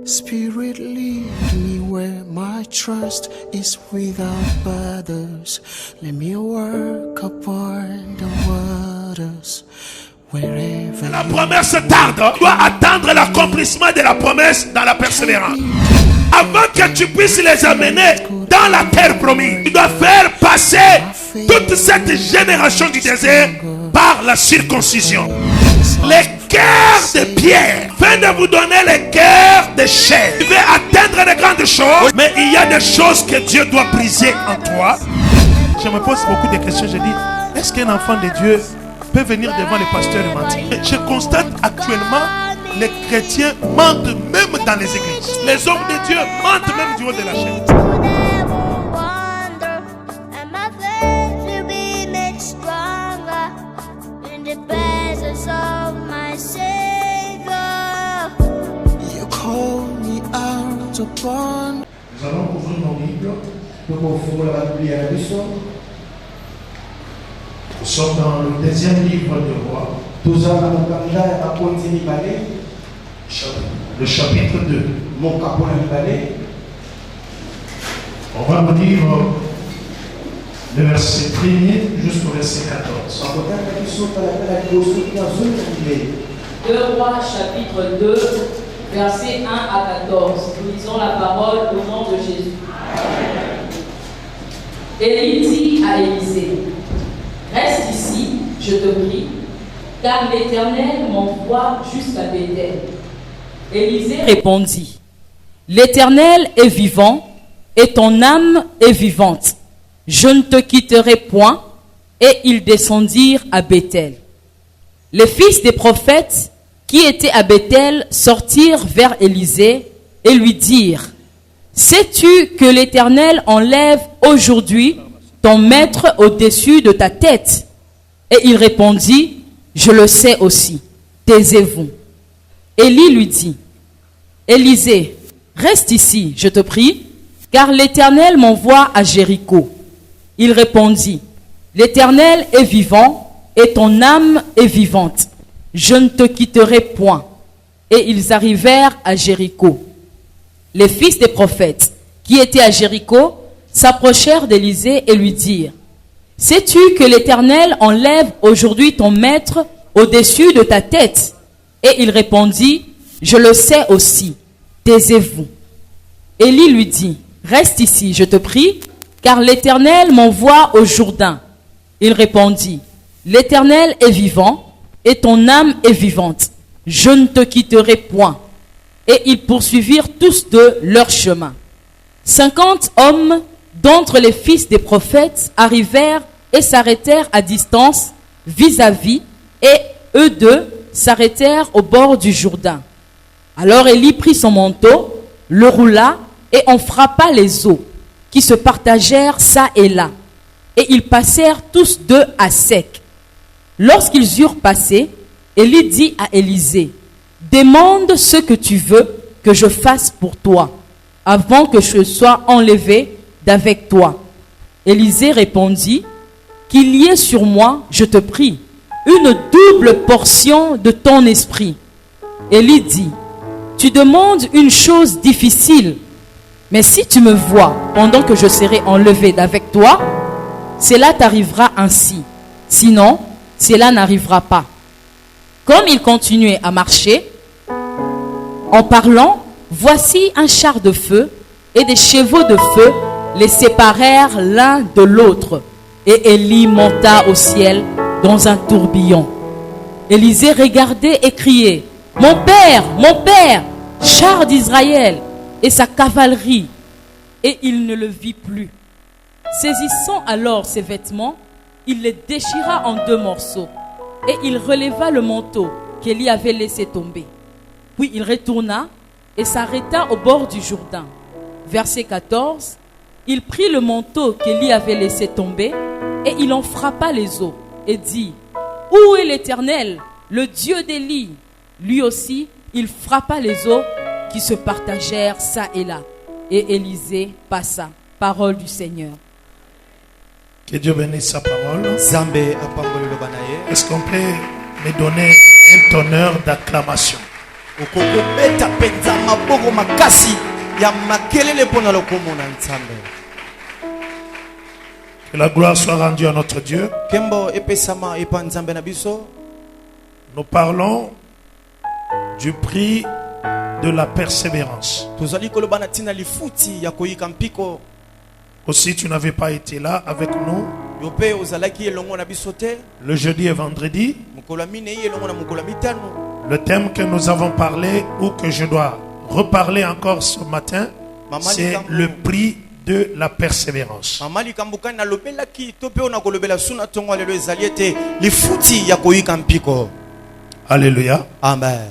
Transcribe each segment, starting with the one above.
Spirit, lead me where my trust is without borders. Let me work upon the waters. La promesse tarde. Tu dois attendre l'accomplissement de la promesse dans la persévérance. Avant que tu puisses les amener dans la terre promise, tu dois faire passer toute cette génération du désert par la circoncision. Les cœurs de pierre viennent de vous donner les cœurs de chair. Tu veux atteindre de grandes choses, mais il y a des choses que Dieu doit briser en toi. Je me pose beaucoup de questions. Je dis, est-ce qu'un enfant de Dieu peut venir devant les pasteurs et mentir? Je constate actuellement, les chrétiens mentent même dans les églises. Les hommes de Dieu mentent même du haut de la chaîne. Nous allons ouvrir nos Bibles. Nous sommes dans le deuxième livre de Rois. Le chapitre 2. On va vous lire le verset 1er jusqu'au verset 14. 2 Rois chapitre 2, versets 1 à 14. Nous lisons la parole au nom de Jésus. Élie dit à Élisée, reste ici, je te prie, car l'Éternel m'envoie jusqu'à Béthel. Élisée répondit, l'Éternel est vivant et ton âme est vivante. Je ne te quitterai point. Et ils descendirent à Béthel. Les fils des prophètes qui étaient à Béthel sortirent vers Élisée et lui dirent, sais-tu que l'Éternel enlève aujourd'hui ton maître au-dessus de ta tête? Et il répondit, je le sais aussi, taisez-vous. Élie lui dit, Élisée, reste ici, je te prie, car l'Éternel m'envoie à Jéricho. Il répondit, l'Éternel est vivant et ton âme est vivante. Je ne te quitterai point. Et ils arrivèrent à Jéricho. Les fils des prophètes qui étaient à Jéricho s'approchèrent d'Élisée et lui dirent, sais-tu que l'Éternel enlève aujourd'hui ton maître au-dessus de ta tête? Et il répondit, je le sais aussi, taisez-vous. Élie lui dit, reste ici, je te prie, car l'Éternel m'envoie au Jourdain. Il répondit, l'Éternel est vivant et ton âme est vivante. Je ne te quitterai point. Et ils poursuivirent tous deux leur chemin. 50 hommes d'entre les fils des prophètes arrivèrent et s'arrêtèrent à distance vis-à-vis, et eux deux s'arrêtèrent au bord du Jourdain. Alors Élie prit son manteau, le roula et en frappa les eaux, qui se partagèrent çà et là. Et ils passèrent tous deux à sec. Lorsqu'ils eurent passé, Élie dit à Élisée, demande ce que tu veux que je fasse pour toi, avant que je sois enlevé d'avec toi. Élisée répondit, qu'il y ait sur moi, je te prie, une double portion de ton esprit. Élie dit, tu demandes une chose difficile, mais si tu me vois pendant que je serai enlevé d'avec toi, cela t'arrivera ainsi. Sinon, cela n'arrivera pas. Comme il continuait à marcher, en parlant, voici un char de feu et des chevaux de feu les séparèrent l'un de l'autre. Et Élie monta au ciel dans un tourbillon. Élisée regardait et criait, mon père, char d'Israël et sa cavalerie. Et il ne le vit plus. Saisissant alors ses vêtements, il les déchira en 2 morceaux. Et il releva le manteau qu'Élie avait laissé tomber. Puis il retourna et s'arrêta au bord du Jourdain. Verset 14. Il prit le manteau qu'Élie avait laissé tomber et il en frappa les eaux et dit, où est l'Éternel, le Dieu d'Élie? Lui aussi, il frappa les eaux qui se partagèrent çà et là. Et Élisée passa. Parole du Seigneur. Que Dieu bénisse sa parole. Est-ce qu'on peut me donner un tonneur d'acclamation? okokobeta penza maboko makasi ya makelele pona lokomo na Nzambe. Que la gloire soit rendue à notre Dieu. Kembo epesama epa Nzambe na biso. Nous parlons du prix de la persévérance. Tozali koloba na tina lifuti ya koyika mpiko. Aussi, tu n'avais pas été là avec nous Yope ozalaki elongo na biso te. le jeudi et vendredi. Mukolo mine elongo na mukolo mitano. Le thème que nous avons parlé ou que je dois reparler encore ce matin, c'est le prix de la persévérance. Mamali kambukani na lobelaki tope ona kolobela suna tongo lelo ezali ete lifuti ya koyika mpiko. Alléluia. Amen.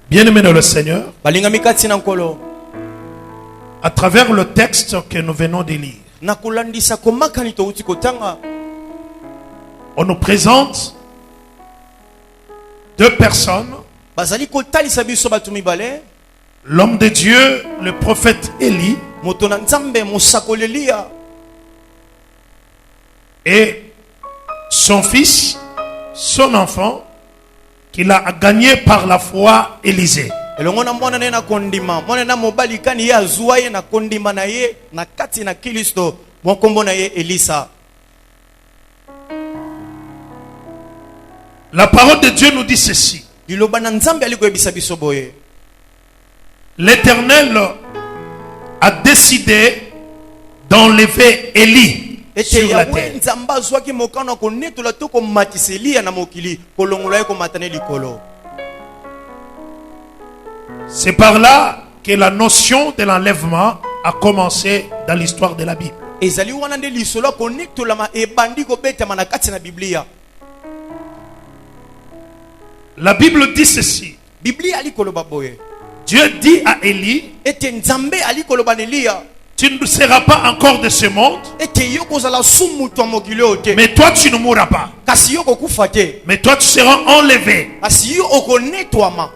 Bien-aimés dans le Seigneur, Balinga mikati na nkolo. à travers le texte que nous venons de lire, Na kulandisa komakani to uti kotanga. on nous présente deux personnes, Bazali kotalisa biso batu mibale. l'homme de Dieu, le prophète Élie, Moto na Nzambe mosakolelia. et son fils, son enfant, qu'il a gagné par la foi, Élisée. Elongo na mwana na kondima. Mwana na mobali kani ya zuwa ye na kondima na ye na kati na Kristo. Mwakombo na ye Elisa. La parole de Dieu nous dit ceci. Liloba na Nzambe aliko ebisa biso boye. L'Éternel a décidé d'enlever Élie Ete sur la ya terre. Nzambe azwaki mokano ko netula to ko matiselia na mokili kolongola ye ko matane likolo. C'est par là que la notion de l'enlèvement a commencé dans l'histoire de la Bible. Ezali wana nde lisolo ko netula ma ebandi ko betama na kati na Biblia. La Bible dit ceci. Biblia alikoloba boye. Dieu dit à Élie, Ete Nzambe alikoloba nelia. tu ne seras pas encore de ce monde, Ete yo kozala sumu to mokili ote. mais toi tu ne mourras pas. Kasi yo kokufa te. Mais toi tu seras enlevé. Kasi yo okonetwama.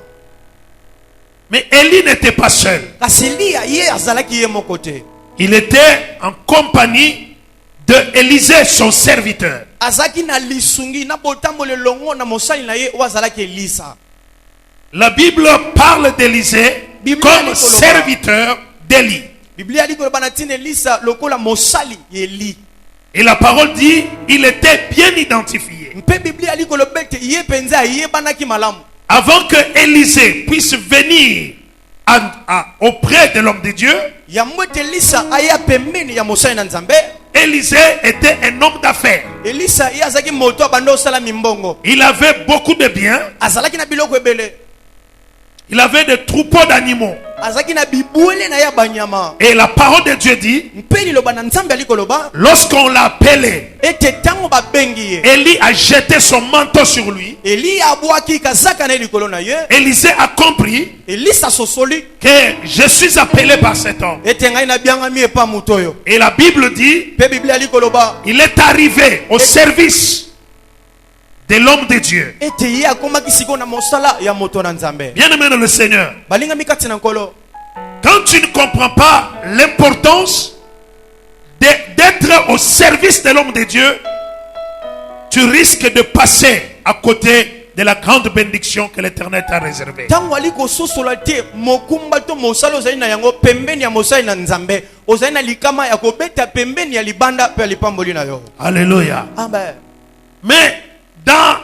Mais Élie n'était pas seul. Kasi Elia ye azalaki ye moko te. Il était en compagnie de Élisée, son serviteur. Azaki na lisungi na botambolelo longo na mosali na ye o azalaki Elisa. La Bible parle d'Élisée comme serviteur d'Élie. Biblia likoloba na tina Elisa lokola mosali Eli. Et la parole dit, il était bien identifié. Mpe Biblia likoloba te ye penza ye banaki malamu. Avant que Élisée puisse venir auprès de l'homme de Dieu, Ya mwete Elisa aya pembeni ya mosali na Nzambe. Élisée était un homme d'affaires. Elisa ye azaki moto abando sala mimbongo. Il avait beaucoup de biens. Azalaki na biloko ebele. Il avait des troupeaux d'animaux. Azaki na bibuele na ya banyama. Et la parole de Dieu dit, Mpe liloba na Nzambe alikoloba lorsqu'on l'a appelé, ete tango babengi ye. Élie a jeté son manteau sur lui. Eli abwaki kazaka na likolo na ye. Élisée a compris Elisa sosoli que je suis appelé par cet homme. ete ngai na biangami epa moto oyo. Et la Bible dit, Pe Biblia likoloba il est arrivé au service de l'homme de Dieu. ete ye akomaki siko na mosala ya moto na Nzambe. Bien-aimé dans le Seigneur, Balinga mikati na nkolo. quand tu ne comprends pas l'importance d'être au service de l'homme de Dieu, tu risques de passer à côté de la grande bénédiction que l'Éternel t'a réservée. Tango aliko sosola te mokumba to mosala ozali na yango pembeni ya mosali na Nzambe. Ozali na likama ya kobeta pembeni ya libanda pe ya lipamboli na yo. Alléluia. Amen. Mais dans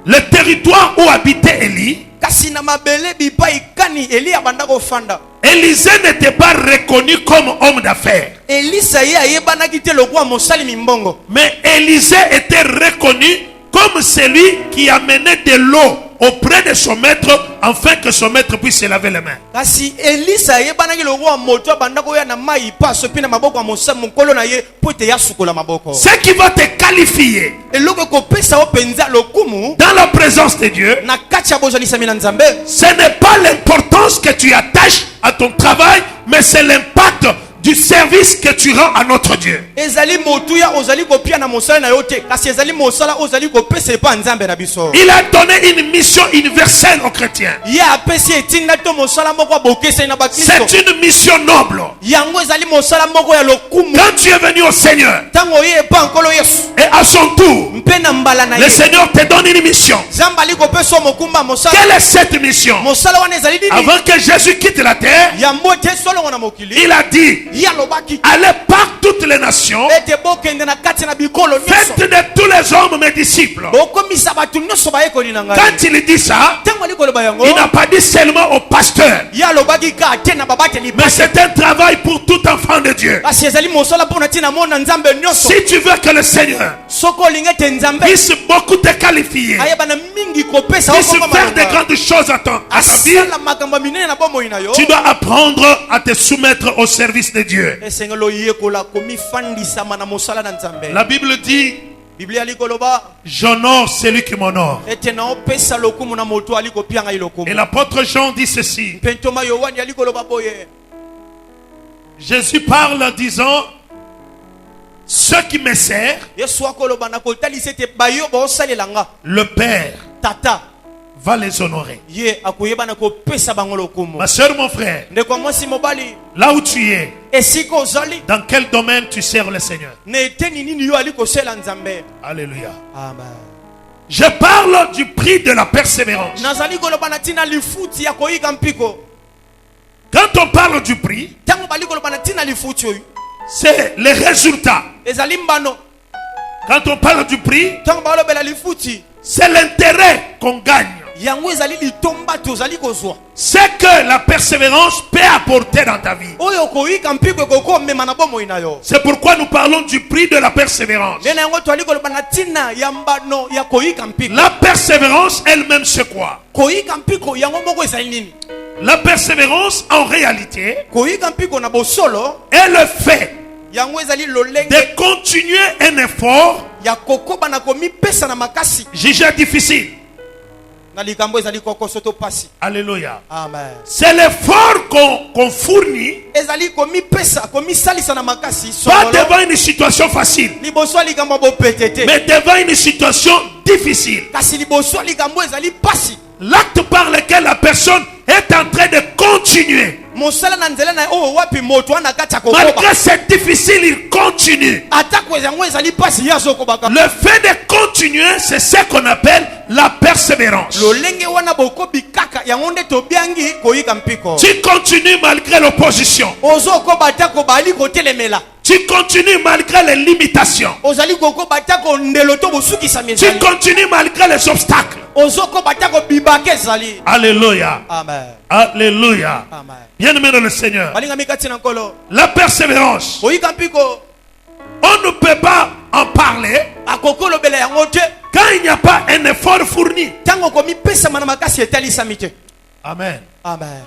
le territoire où habitait Élie, Kasi na mabele bipai kani Eli abanda ko fanda. Élisée n'était pas reconnu comme homme d'affaires. Elisa ye ayebanaki te lokwa mosali mimbongo. Mais Élisée était reconnu comme celui qui amenait de l'eau auprès de son maître afin que son maître puisse se laver les mains. Kasi Elisa ayebanaki lokwa moto abanda ko ya na mai paso pina maboko ya mosali mokolo na ye po te ya sukola maboko. Ce qui va te qualifier Eloko ko pesa o penza lokumu dans la présence de Dieu, na kati ya bozalisami na Nzambe. ce n'est pas l'importance que tu attaches à ton travail, mais c'est l'impact du service que tu rends à notre Dieu. ezali motuya ozali kopia na mosala na yo te kasi ezali mosala ozali kopesa epa nzambe na biso. Il a donné une mission universelle aux chrétiens. ye apesi etinda to mosala moko abokesai na bakristo. C'est une mission noble. yango ezali mosala moko ya lokumu. Quand tu es venu au Seigneur, ntango oye epa nkolo yesu et à son tour, mpe na mbala na le ye Seigneur te donne une mission. nzambe ali kopesa yo mokumba mosala. Quelle est cette mission? mosala wana ezali nini? Avant que Jésus quitte la terre, yambo te solongo na mokili il a dit, ye alobaki allez par toutes les nations, ete bokende na kati na bikolo nyonso faites de tous les hommes mes disciples. bokomisa bato nyonso bayekoli na ngai. Quand il dit ça, ntango ali koloba yango il n'a pas dit seulement aux pasteurs, ye alobaki ka te na babateli mais c'est un travail pour tout enfant de Dieu. kasi ezali mosala mpo na ntina mona nzambe nyonso. Si tu veux que le Seigneur soki olingi ete nzambe puisse beaucoup te qualifier, ayeba na mingi kopesa puisse faire de grandes choses à ta vie, asala makambo minene na bomoi na yo tu dois apprendre à te soumettre au service de Dieu. esengeli oyekola komifandisama na mosala na nzambe. La Bible dit, biblia ali koloba j'honore celui qui m'honore. ete naopesa lokumu na moto ali kopia ngai Et lokumu. l'apôtre Jean dit ceci. mpe ntoma yohani ali koloba boye Jésus parle en disant, ceux qui me servent, yesu akoloba na kotalisa ete bayo baosalela nga le Père tata va les honorer. ye akoyeba na kopesa bango lokumu. Ma soeur, mon frère, ndeko ya mwasi mobali là où tu es, esika ozali dans quel domaine tu sers le Seigneur? na eteni nini yo ali kosala nzambe. Alléluia. amen. Je parle du prix de la persévérance. nazali koloba na ntina lifuti ya koyika mpiko. Quand on parle du prix, ntango bali koloba na ntina lifuti oyo c'est les résultats. ezali mbano. Quand on parle du prix, ntango balobela lifuti c'est l'intérêt qu'on gagne. yango ezali litomba tozali kozwa C'est que la persévérance peut apporter dans ta vie. oyo koyika mpiko ekokomema na bomoi na yo. C'est pourquoi nous parlons du prix de la persévérance. nde na yango toali koloba na ntina ya mbano ya koyika mpiko. La persévérance elle-même, c'est quoi? koyika mpiko yango moko ezali nini? La persévérance, en réalité, koyika mpiko na bosolo est le fait yango ezali lolenge de continuer un effort ya kokoba na komipesa na makasi jugé difficile. na likambo ezali kokoso to pasi. Alléluia. amen. C'est l'effort qu'on fournit, ezali komipesa komisalisa na makasi pas solo devant une situation facile, liboso ya likambo ya bopete te mais devant une situation difficile. kasi liboso ya likambo ezali pasi. L'acte par lequel la personne est en train de continuer. mosala na nzela na oyo wapi moto wana kati ya kokoba Malgré c'est difficile, il continue. atako yango ezali pasi ye azokobaka. Le fait de continuer, c'est ce qu'on appelle la persévérance. lolenge wana bokobi kaka yango nde tobiangi koyika mpiko. Tu continues malgré l'opposition. ozokoba atako bali kotelemela. Tu continues malgré les limitations. ozali kokoba atako ndelo to bosukisami Tu ezali. continues malgré les obstacles. ozokoba atako bibaka ezali. Alléluia. amen. Alléluia. amen. Bien-aimé dans le Seigneur, balingami kati na nkolo la persévérance, koyika mpiko on ne peut pas en parler akokolobela yango te quand il n'y a pas un effort fourni. ntango komipesama na makasi etalisami te. Amen. amen.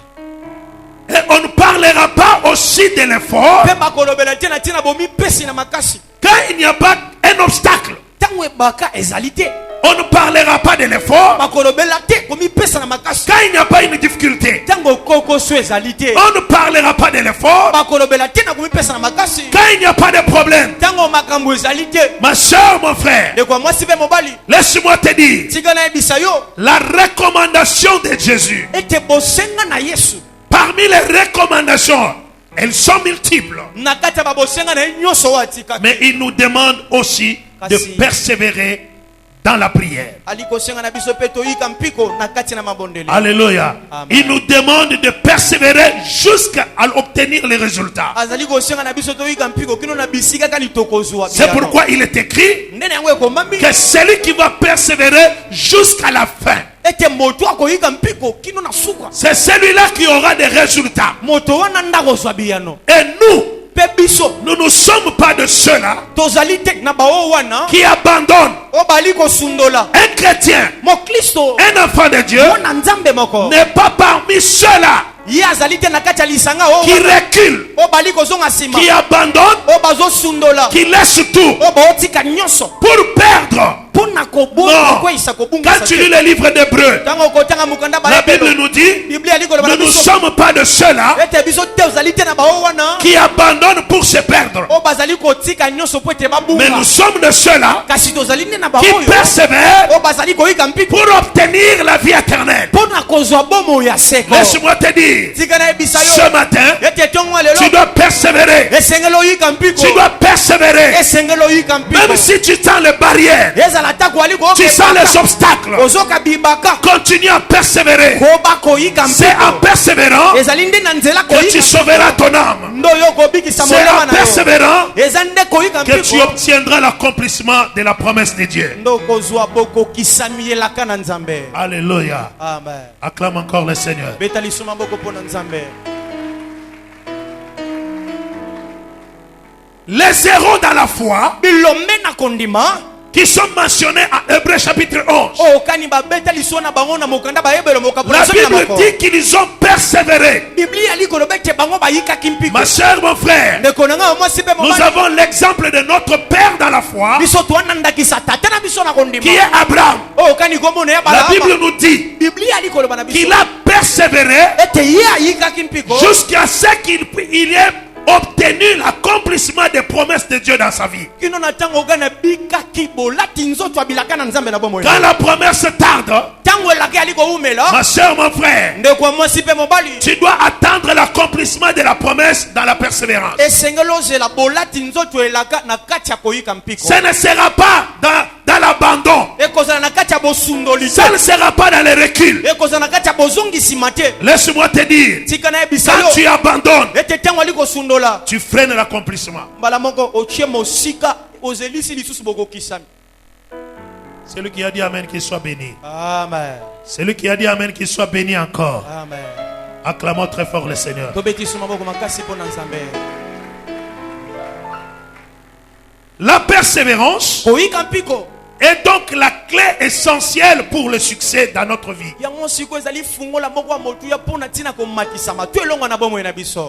Et on ne parlera pas aussi de l'effort mpe bakolobela te na ntina bomipesi na makasi quand il n'y a pas un obstacle. ntango ebaka ezali te. On ne parlera pas de l'effort bakolobela te komipesa na makasi quand il n'y a pas une difficulté. ntango kokoso ezali te. On ne parlera pas de l'effort bakolobela te na komipesa na makasi quand il n'y a pas de problème. ntango makambo ezali te. Ma soeur, mon frère, ndeko ya mwasi mpe mobali laisse-moi te dire, tika nayebisa yo la recommandation de Jésus, ete bosenga na yesu parmi les recommandations, elles sont multiples. na kati ya babosenga na ye nyonso oyo atika Mais il nous demande aussi de persévérer dans la prière. ali kosenga na biso mpe toyika mpiko na kati na mabondeli. Alléluia. Amen. Il nous demande de persévérer jusqu'à obtenir les résultats. azali kosenga na biso toyika mpiko kino na bisika kaka litokozwa. C'est pourquoi il est écrit nde na yango ekomami que celui qui va persévérer jusqu'à la fin, ete moto akoyika mpiko kino na suka c'est celui-là qui aura des résultats. moto wana ndakozwa biyano. Et nous, mpe biso nous ne sommes pas de ceux-là tozali te na baoyo wana qui abandonnent. oyo bali kosundola. Un chrétien, moklisto un enfant de Dieu, mwana nzambe moko n'est pas parmi ceux-là ye azali te na kati ya lisanga qui oyo reculent, oyo bali kozonga nsima qui abandonnent, oyo bazosundola qui laissent tout oyo baotika nyonso pour perdre Non. Quand tu lis le livre d'Hébreux, la Bible nous dit, nous ne sommes pas de ceux-là qui abandonnent pour se perdre. Mais nous sommes de ceux-là qui persévèrent pour obtenir la vie éternelle. Laisse-moi te dire, ce matin, tu dois persévérer. Tu dois persévérer. Même si tu sens les barrières, tu sens les obstacles, continue à persévérer. C'est en persévérant que tu sauveras ton âme. C'est en persévérant que tu obtiendras l'accomplissement de la promesse de Dieu. Alléluia. Acclame encore le Seigneur. Les héros dans la foi qui sont mentionnés en Hébreux chapitre 11. La Bible dit qu'ils ont persévéré. Ma soeur, mon frère, nous avons l'exemple de notre Père dans la foi, qui est Abraham. La Bible nous dit qu'il a persévéré jusqu'à ce qu'il ait obtenu l'accomplissement des promesses de Dieu dans sa vie. Quand la promesse tarde, ma soeur, mon frère, tu dois attendre l'accomplissement de la promesse dans la persévérance. Ce ne sera pas dans l'abandon. Ça ne sera pas dans le recul. Laisse-moi te dire, quand tu abandonnes, tu freines l'accomplissement. Celui qui a dit Amen, qu'il soit béni. Amen. Celui qui a dit Amen, qu'il soit béni encore. Amen. Acclamons très fort le Seigneur. La persévérance est donc la clé essentielle pour le succès dans notre vie.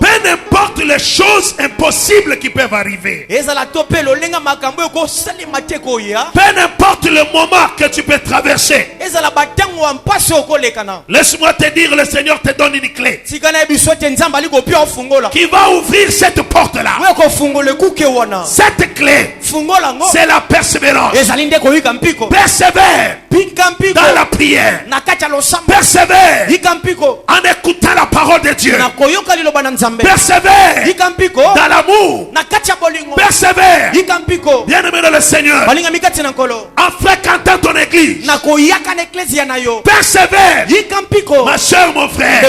Peu importe les choses impossibles qui peuvent arriver. Peu importe le moment que tu peux traverser. Laisse-moi te dire, le Seigneur te donne une clé qui va ouvrir cette porte-là. Cette clé, c'est la persévérance. Persévère dans la prière. Persévère en écoutant la parole de Dieu. Persévère dans l'amour. Persévère, bien-aimé dans le Seigneur, en fréquentant ton église. Persévère, ma soeur, mon frère.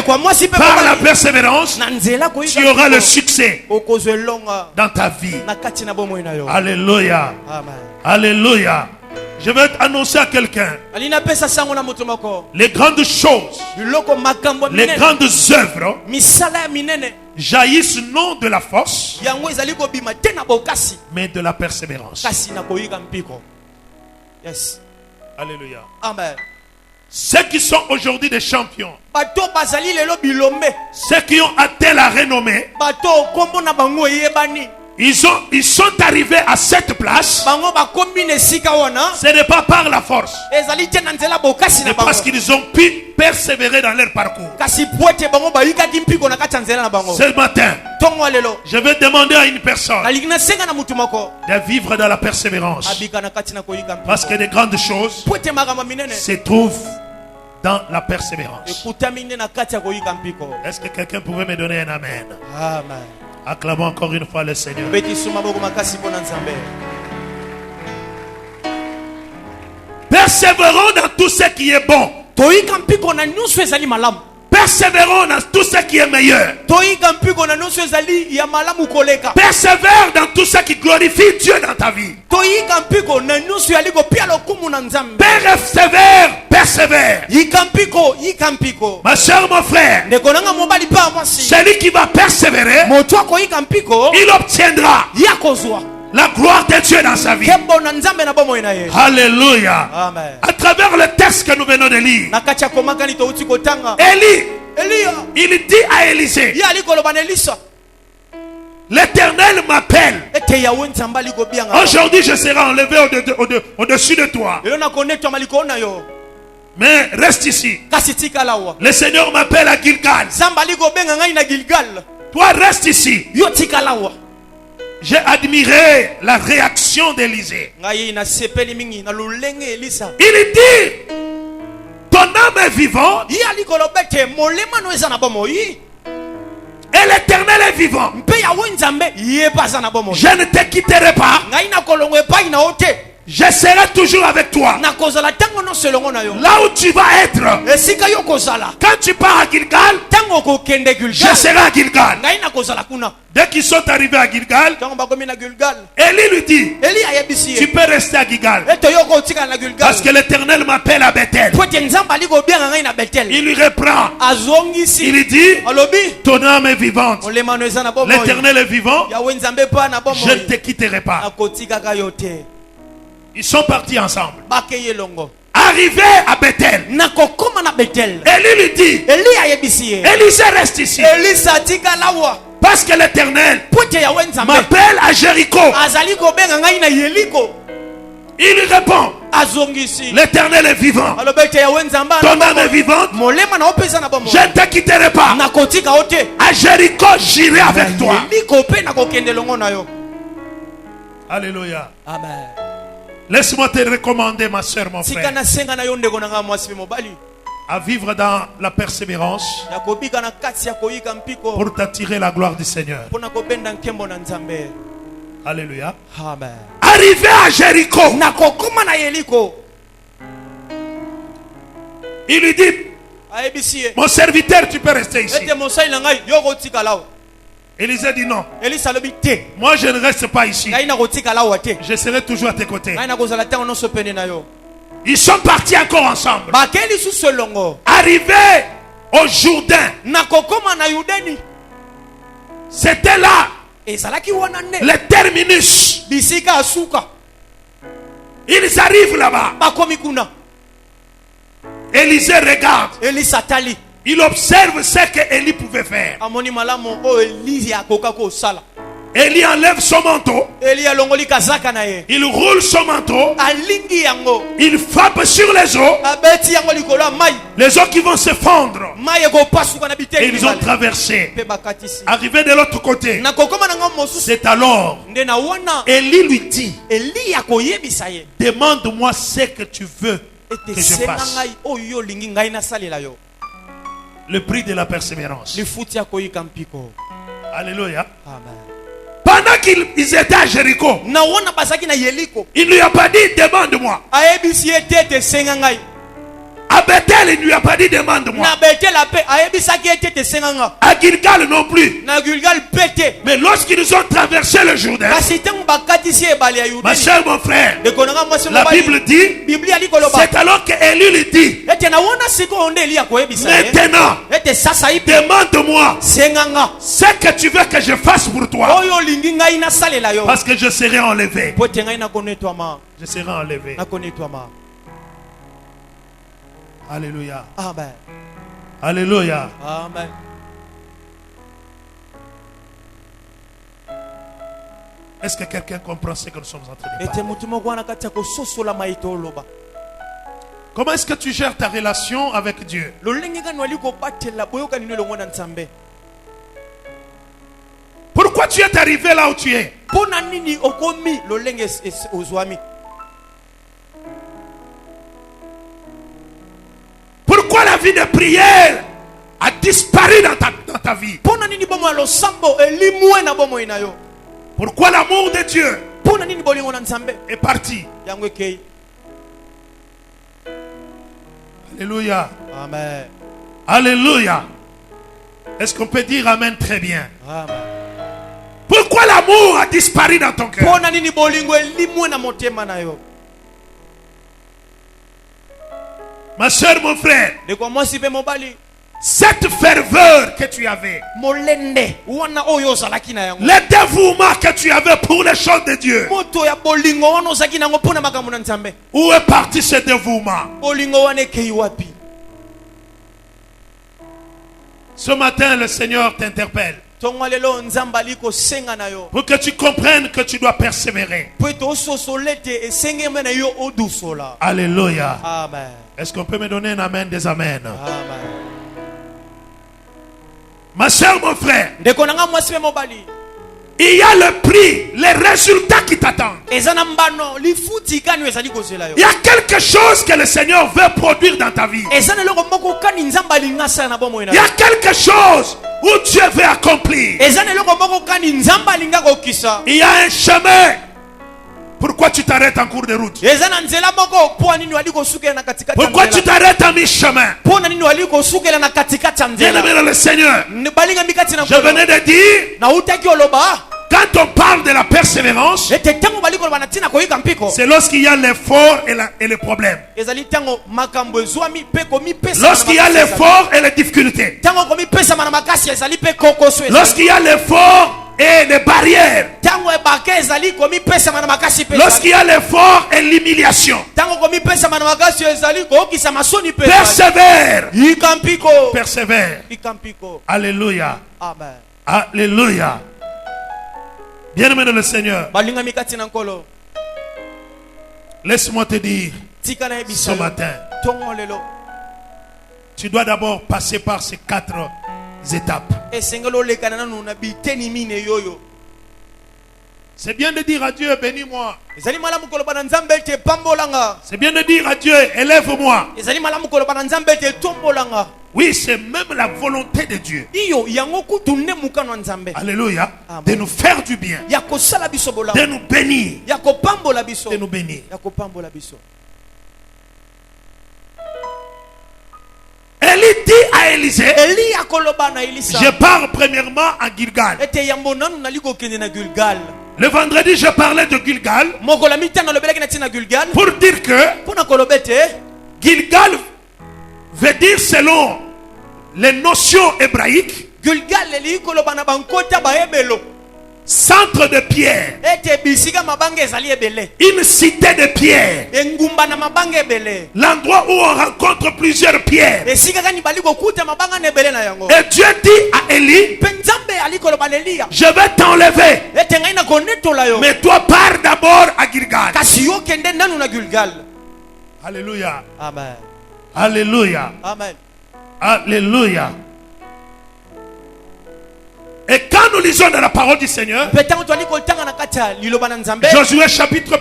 Par la persévérance, tu auras le succès dans ta vie. Alléluia. Alléluia. Je vais annoncer à quelqu'un les grandes choses, les grandes œuvres jaillissent non de la force, mais de la persévérance. Yes. Alléluia. Amen. Ceux qui sont aujourd'hui des champions, ceux qui ont atteint la renommée, ils sont arrivés à cette place. Ce n'est pas par la force, mais parce qu'ils ont pu persévérer dans leur parcours. Ce matin, je vais demander à une personne de vivre dans la persévérance, parce que de grandes choses se trouvent dans la persévérance. Est-ce que quelqu'un pouvait me donner un amen? Amen. Acclamons encore une fois le Seigneur. Persévérons dans tout ce qui est bon. Persévérons dans tout ce qui est meilleur. Persévère dans tout ce qui glorifie Dieu dans ta vie. Persévère. Ma soeur, mon frère, celui qui va persévérer, il obtiendra la gloire de Dieu dans sa vie. Alléluia. Amen. À travers le texte que nous venons de lire, Élie, il dit à Élisée, L'Éternel m'appelle. ete yawe nzambe alikobianga Aujourd'hui, je serai enlevé au-dessus de toi. lelo nakonetwama likolo na yo Mais reste ici. kasi tikala awa Le Seigneur m'appelle à Gilgal. nzambe alikobenga ngai na Gilgal Toi, reste ici. yo tikala awa J'ai admiré la réaction d'Élisée. ngai nasepeli mingi na lolenge Elisa Il dit, ton âme est vivante ye alikoloba ete molema no eza na bomoi et l'Éternel est vivant. mpe yawe nzambe ye mpe aza na bomoi Je ne te quitterai pas. ngai nakolongo epai na yo te Je serai toujours avec toi. nakozala ntango nyonso elongo na yo Là où tu vas être. esika yo kozala Quand tu pars à Gilgal, ntango okokende je Gilgal serai à Gilgal. ngai nakozala kuna Dès qu'ils sont arrivés à Gilgal, ntango bakomi na Gilgal Élie lui dit, eli ayebisi tu ye peux rester à Gilgal. ete yo kotikala na Gilgal Parce que l'Éternel m'appelle à Bethel. po ete nzambe alikobianga ngai na Betel Il lui reprend. azongisi Il lui dit, alobi ton âme est vivante. molema no eza na bomoi L'Éternel est vivant. yawe nzambe mpe na Je ne bomoi te quitterai pas. nakotikaka yo te Ils sont partis ensemble. bakei elongo Arrivé à Bethel, nakokoma na Betel Élie lui dit, eli ayebisi ye Élisée reste ici. elisa atikala awa Parce que l'Éternel po ete yawe nzambe m'appelle à Jéricho. azali kobenga ngai na Yeriko Il lui répond, azongisi l'Éternel est vivant. alobi ete yawe nzambe Ton âme est vivante. molema na yo mpe eza na bomoi Je ne te quitterai pas. nakotika yo te À Jéricho, j'irai avec toi. Yeriko mpe nakokende elongo na yo Alléluia. amen Laisse-moi te recommander, ma soeur, mon tika frère, nasenga na yo ndeko na ngai mwasi mpe mobali à vivre dans la persévérance ya kobika na kati ya koyika mpiko pour t'attirer la gloire du Seigneur. mpo na kobenda nkembo na nzambe Alléluia. amen Arrivé à Jéricho, nakokoma na Yeriko il lui dit, ayebisi ye mon serviteur, tu peux rester ici. ete mosali na ngai yo kotikala awa Élisée dit non. elisa alobi te Moi, je ne reste pas ici. ngai nakotikala awa te Je serai toujours à tes côtés. ngai nakozala ntango nyonso pene na yo Ils sont partis encore ensemble. bakei lisusu elongo Arrivé au Jourdain, nakokoma na Yudeni c'était là ezalaki wana nde le terminus. bisika ya suka Ils arrivent là-bas. bakomi kuna Élisée regarde. elisa tali Il observe ce que Élie pouvait faire. amoni malamu oyo elisa akoka kosala Élie enlève son manteau. eli alongoli kazaka na ye Il roule son manteau. alingi yango Il frappe sur les eaux. abeti yango likolo ya mai Les eaux qui vont se fondre. mai ekopasuka na Et biteni ils ont mibale traversé. mpe bakatisi Arrivé de l'autre côté. nakokoma na ngai mosusu C'est alors nde na wana Élie lui dit, eli akoyebisa ye demande-moi ce que tu veux ete que je senga fasse. ngai oyo olingi ngai nasalela yo Le prix de la persévérance. lifuti ya koyika mpiko Alléluia. amen Pendant qu'ils étaient à Jéricho, na wana bazalaki na Yeriko il ne lui a pas dit demande-moi. ayebisi ye te ete senga ngai À Bethel, il ne lui a pas dit demande-moi. na Betela mpe ayebisaki ye te ete senga nga À Gilgal non plus. na Gilgal mpe te Mais lorsqu'ils ont traversé le Jourdain, kasi ntango bakatisi ebale ya ma Yudeni soeur, mon frère, ndeko na ngai mwasi la mobali Bible dit, biblia ali koloba c'est alors que Élie lui dit, ete na wana sikoyo nde eli akoyebisa ye maintenant, ete sasa ipe demande-moi senga nga ce que tu veux que je fasse pour toi. oyo olingi ngai nasalela yo Parce que je serai enlevé. po ete ngai nakonetwama Je serai enlevé. nakonetwama Alléluia. amen Alléluia. amen Est-ce que quelqu'un comprend ce que nous sommes en train de ete parler? motu moko wana kati ya kososolama ete oloba Comment est-ce que tu gères ta relation avec Dieu? lolenge gani wali kobatela boyokani no elongo na nzambe Pourquoi tu es arrivé là où tu es? mpo na nini okomi lolenge ozwami Pourquoi la vie de prière a disparu dans ta vie? mpo na nini bomoi ya losambo elimwe na bomoi na yo Pourquoi l'amour de Dieu mpo na nini bolingo na nzambe est parti? yango ekei Alléluia. amen Alléluia. Est-ce qu'on peut dire Amen très bien? amen Pourquoi l'amour a disparu dans ton mpo cœur? na nini bolingo elimwe na motema na yo Ma soeur, mon frère, ndeko mwasi mpe mobali cette ferveur que tu avais, molende wana oyo ozalaki na yango le dévouement que tu avais pour les choses de Dieu, moto ya bolingo wana ozalaki na yango mpo na makambo na nzambe où est parti ce dévouement? bolingo wana ekei wapi Ce matin, le Seigneur t'interpelle. Tongo lelo nzamba liko senga na yo. Pour que tu comprennes que tu dois persévérer. Po to sosolete esenge mena yo odusola. Alléluia. Amen. Est-ce qu'on peut me donner un amen des amen? Amen. Ma soeur, mon frère, Ndeko nanga mwasi mobali. il y a le prix, les résultats qui t'attendent. Ezana mbano lifuti kani ezali kozela yo. Il y a quelque chose que le Seigneur veut produire dans ta vie. Ezana loko moko kani nzamba lingasa na bomo ina. Il y a quelque chose où Dieu veut accomplir. Ezana loko moko kani nzamba linga kokisa. Il y a un chemin. Pourquoi tu t'arrêtes en cours de route? Ezana nzela moko po nini wali kosukela na katikati. Pourquoi tu t'arrêtes en mi-chemin? Po nini wali kosukela na katikati ya nzela. Bien-aimé dans le Seigneur, Ne balinga mikati na. je venais de dire, Na utaki oloba. quand on parle de la persévérance, Ete tango baliko loba na tina koyika mpiko. c'est lorsqu'il y a l'effort et le problème. Ezali tango makambo ezwami pe komi pesa. Lorsqu'il y a l'effort et les difficultés. Tango komi pesa mana makasi ezali pe kokoso ezali. Lorsqu'il y a l'effort et les barrières. Tango ebake ezali komi pesa mana makasi pe. Lorsqu'il y a l'effort et l'humiliation. Tango komi pesa mana makasi ezali kokisa masoni pe. Persévère. Ikampiko. Persévère. Ikampiko. Alléluia. Amen. Alléluia. Bien-aimé dans le Seigneur, Balinga mikati na nkolo. laisse-moi te dire Tika na ce ebisa. matin, Tongo lelo. tu dois d'abord passer par ces 4 étapes. Esengelo lekana nanu na biteni mine yoyo. C'est bien de dire à Dieu, bénis-moi. Ezali malamu koloba na nzambe te pambolanga. C'est bien de dire à Dieu, élève-moi. Ezali malamu koloba na nzambe te tombolanga. Oui, c'est même la volonté de Dieu. Iyo yango kutu ne mukano nzambe. Alléluia. Amen. De nous faire du bien. Ya kosala biso bolanga. De nous bénir. Ya kopambola biso. De nous bénir. Ya kopambola biso. Élie dit à Élisée, Eli akoloba na Elisa. je pars premièrement à Gilgal. Ete yambo nanu naliko kende na Gilgal. Le vendredi, je parlais de Gilgal Mokola mitano lobelaki na tina Gilgal. pour dire que Pona kolobete. Gilgal veut dire selon les notions hébraïques, Gilgal eli koloba na bankota baebelo. centre de pierre, Ete bisika mabanga ezali ebele. une cité de pierre, Engumba na mabanga ebele. l'endroit où on rencontre plusieurs pierres. Esika kani baliko kuta mabanga na ebele na yango. Et Dieu dit à Élie, Penzambe alikoloba na Elia. je vais t'enlever, Ete ngai na konetola yo. mais toi pars d'abord à Gilgal. Kasi yo kende nanu na Gilgal. Alléluia, Amen. alléluia, Amen. alléluia. Et quand nous lisons dans la parole du Seigneur, Petango twali koltanga na kata liloba na nzambe. Josué chapitre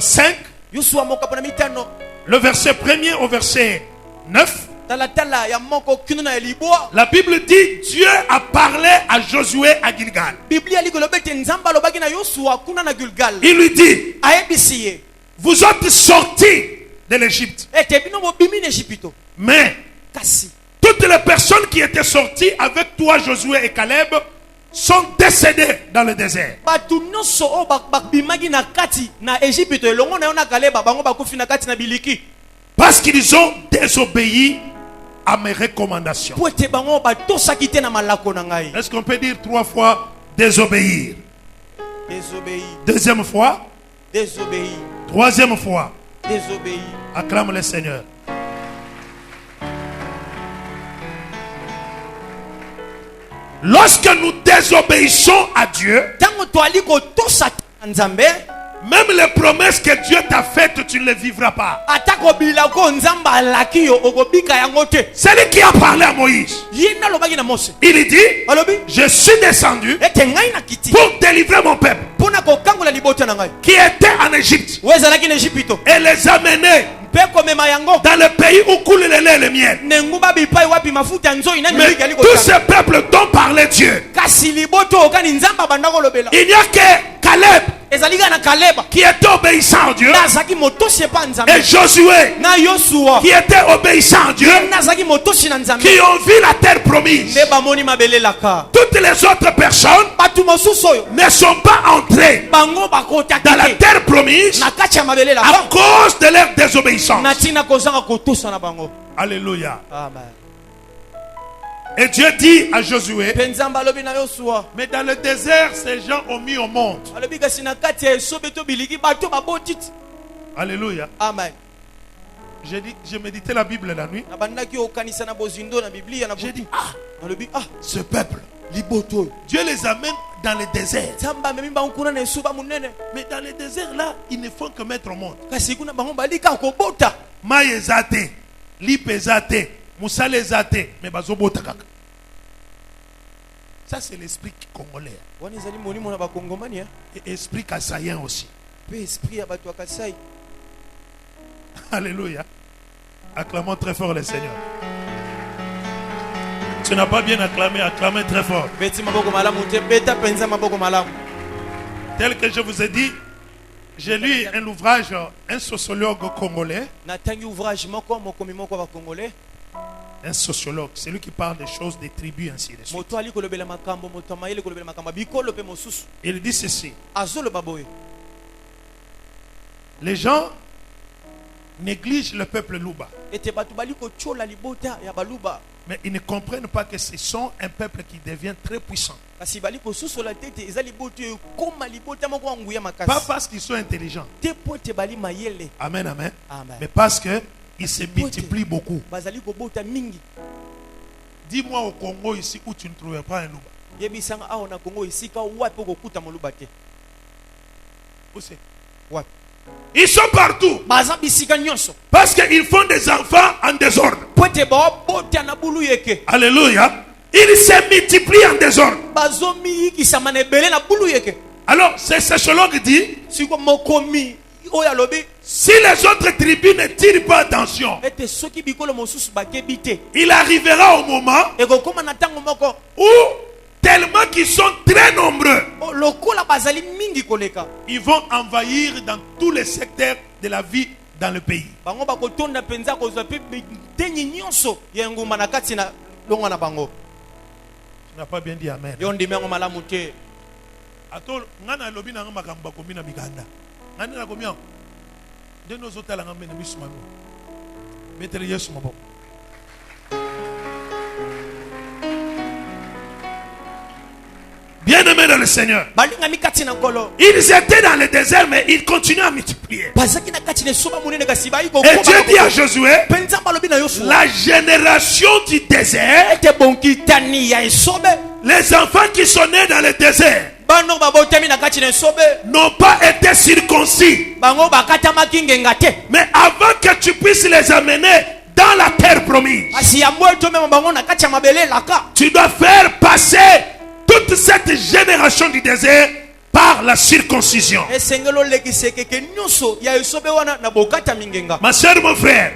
5, Yosua moko na mitano. le verset 1er au verset 9, Talatala ya moko kinu na elibwa. la Bible dit, Dieu a parlé à Josué à Gilgal. Biblia likolobete nzamba lobaki na Yosua kuna na Gilgal. Il lui dit, Aebisiye. vous êtes sortis de l'Égypte, Ete bino bobimi na Egypto. mais Kasi toutes les personnes qui étaient sorties avec toi, Josué et Caleb, sont décédées dans le désert. batu nyonso o bakbimaki na kati na Egypto elongo na yo na Kaleba bango bakufi na kati na biliki. Parce qu'ils ont désobéi à mes recommandations. Po ete bango batosaki te na malako na ngai. Est-ce qu'on peut dire 3 fois désobéir? Désobéi, Deuxième fois, désobéi, troisième fois. désobéi. Acclame le Seigneur. Lorsque nous désobéissons à Dieu, Tango toali kotosa nzambe. même les promesses que Dieu t'a faites, tu ne les vivras pas. Atako bilako nzamba alaki yo okobika yango te. C'est lui qui a parlé à Moïse. Yina lobaki na Mose. Il dit, Alobi je suis descendu ete ngai na kiti. pour délivrer mon peuple Pona kokangola libota na ngai. qui était en Égypte Wezalaki na Egypto. et les amener Pe komema yango. dans le pays où coule le lait et le miel. Nenguba bipai wapi mafuta nzoi na Mais miliki aliko. tous ces peuples dont parlait Dieu, Kasi liboto okani nzamba bandako lobela. il n'y a que Caleb Ezalika na Kaleba. qui était obéissant à Dieu Nazaki motosi pa nzambe. et Josué Na Yosua. qui était obéissant à Dieu, Nazaki motosi na nzambe. qui ont vu la terre promise. Ne bamoni mabele laka. Toutes les autres personnes Batu mosusu oyo. ne sont pas entrées Bango bakota dans la kite. terre promise Na kati ya mabele à laka. cause de leur désobéissance. Na tina kozanga kotosa na bango. Alléluia. Amen. Et Dieu dit à Josué, Penzamba alobi na Yosua. mais dans le désert, ces gens ont mis au monde. Alobi kasi na kati ya esobe to biliki bato babotiti. Alléluia. Amen. je méditais la Bible la nuit. J'ai dit, ce peuple, Dieu les amène dans le désert. Mais dans le désert là, ils ne font que mettre au monde. Maïe zate, lipe zate, moussale zate, mais bazobota kaka. Ça c'est l'esprit congolais. Et esprit kassaïen aussi. Alléluia. Acclamons très fort le Seigneur. Tu n'as pas bien acclamé, acclamez très fort. Tel que je vous ai dit, j'ai lu un ouvrage, un sociologue congolais. Un sociologue, c'est lui qui parle des choses, des tribus, ainsi de suite. Il dit ceci. Les gens négligent le peuple Luba. Mais ils ne comprennent pas que ce sont un peuple qui devient très puissant. Pas parce qu'ils sont intelligents. Amen, amen. Mais parce qu'ils se multiplient beaucoup. Dis-moi au Congo ici où tu ne trouves pas un Luba. Où c'est? Ils sont partout. Parce qu'ils font des enfants en désordre. Alléluia. Ils se multiplient en désordre. Alors, ce sociologue dit, si les autres tribus ne tirent pas attention, il arrivera au moment où, tellement qu'ils sont très nombreux, ils vont envahir dans tous les secteurs de la vie dans le pays. Tu n'as pas bien dit amen. Bien-aimés dans le Seigneur, ils étaient dans le désert, mais ils continuent à multiplier. Et Dieu dit à Josué, la génération du désert, les enfants qui sont nés dans le désert n'ont pas été circoncis. Mais avant que tu puisses les amener dans la terre promise, tu dois faire passer toute cette génération du désert par la circoncision. Ma soeur, mon frère,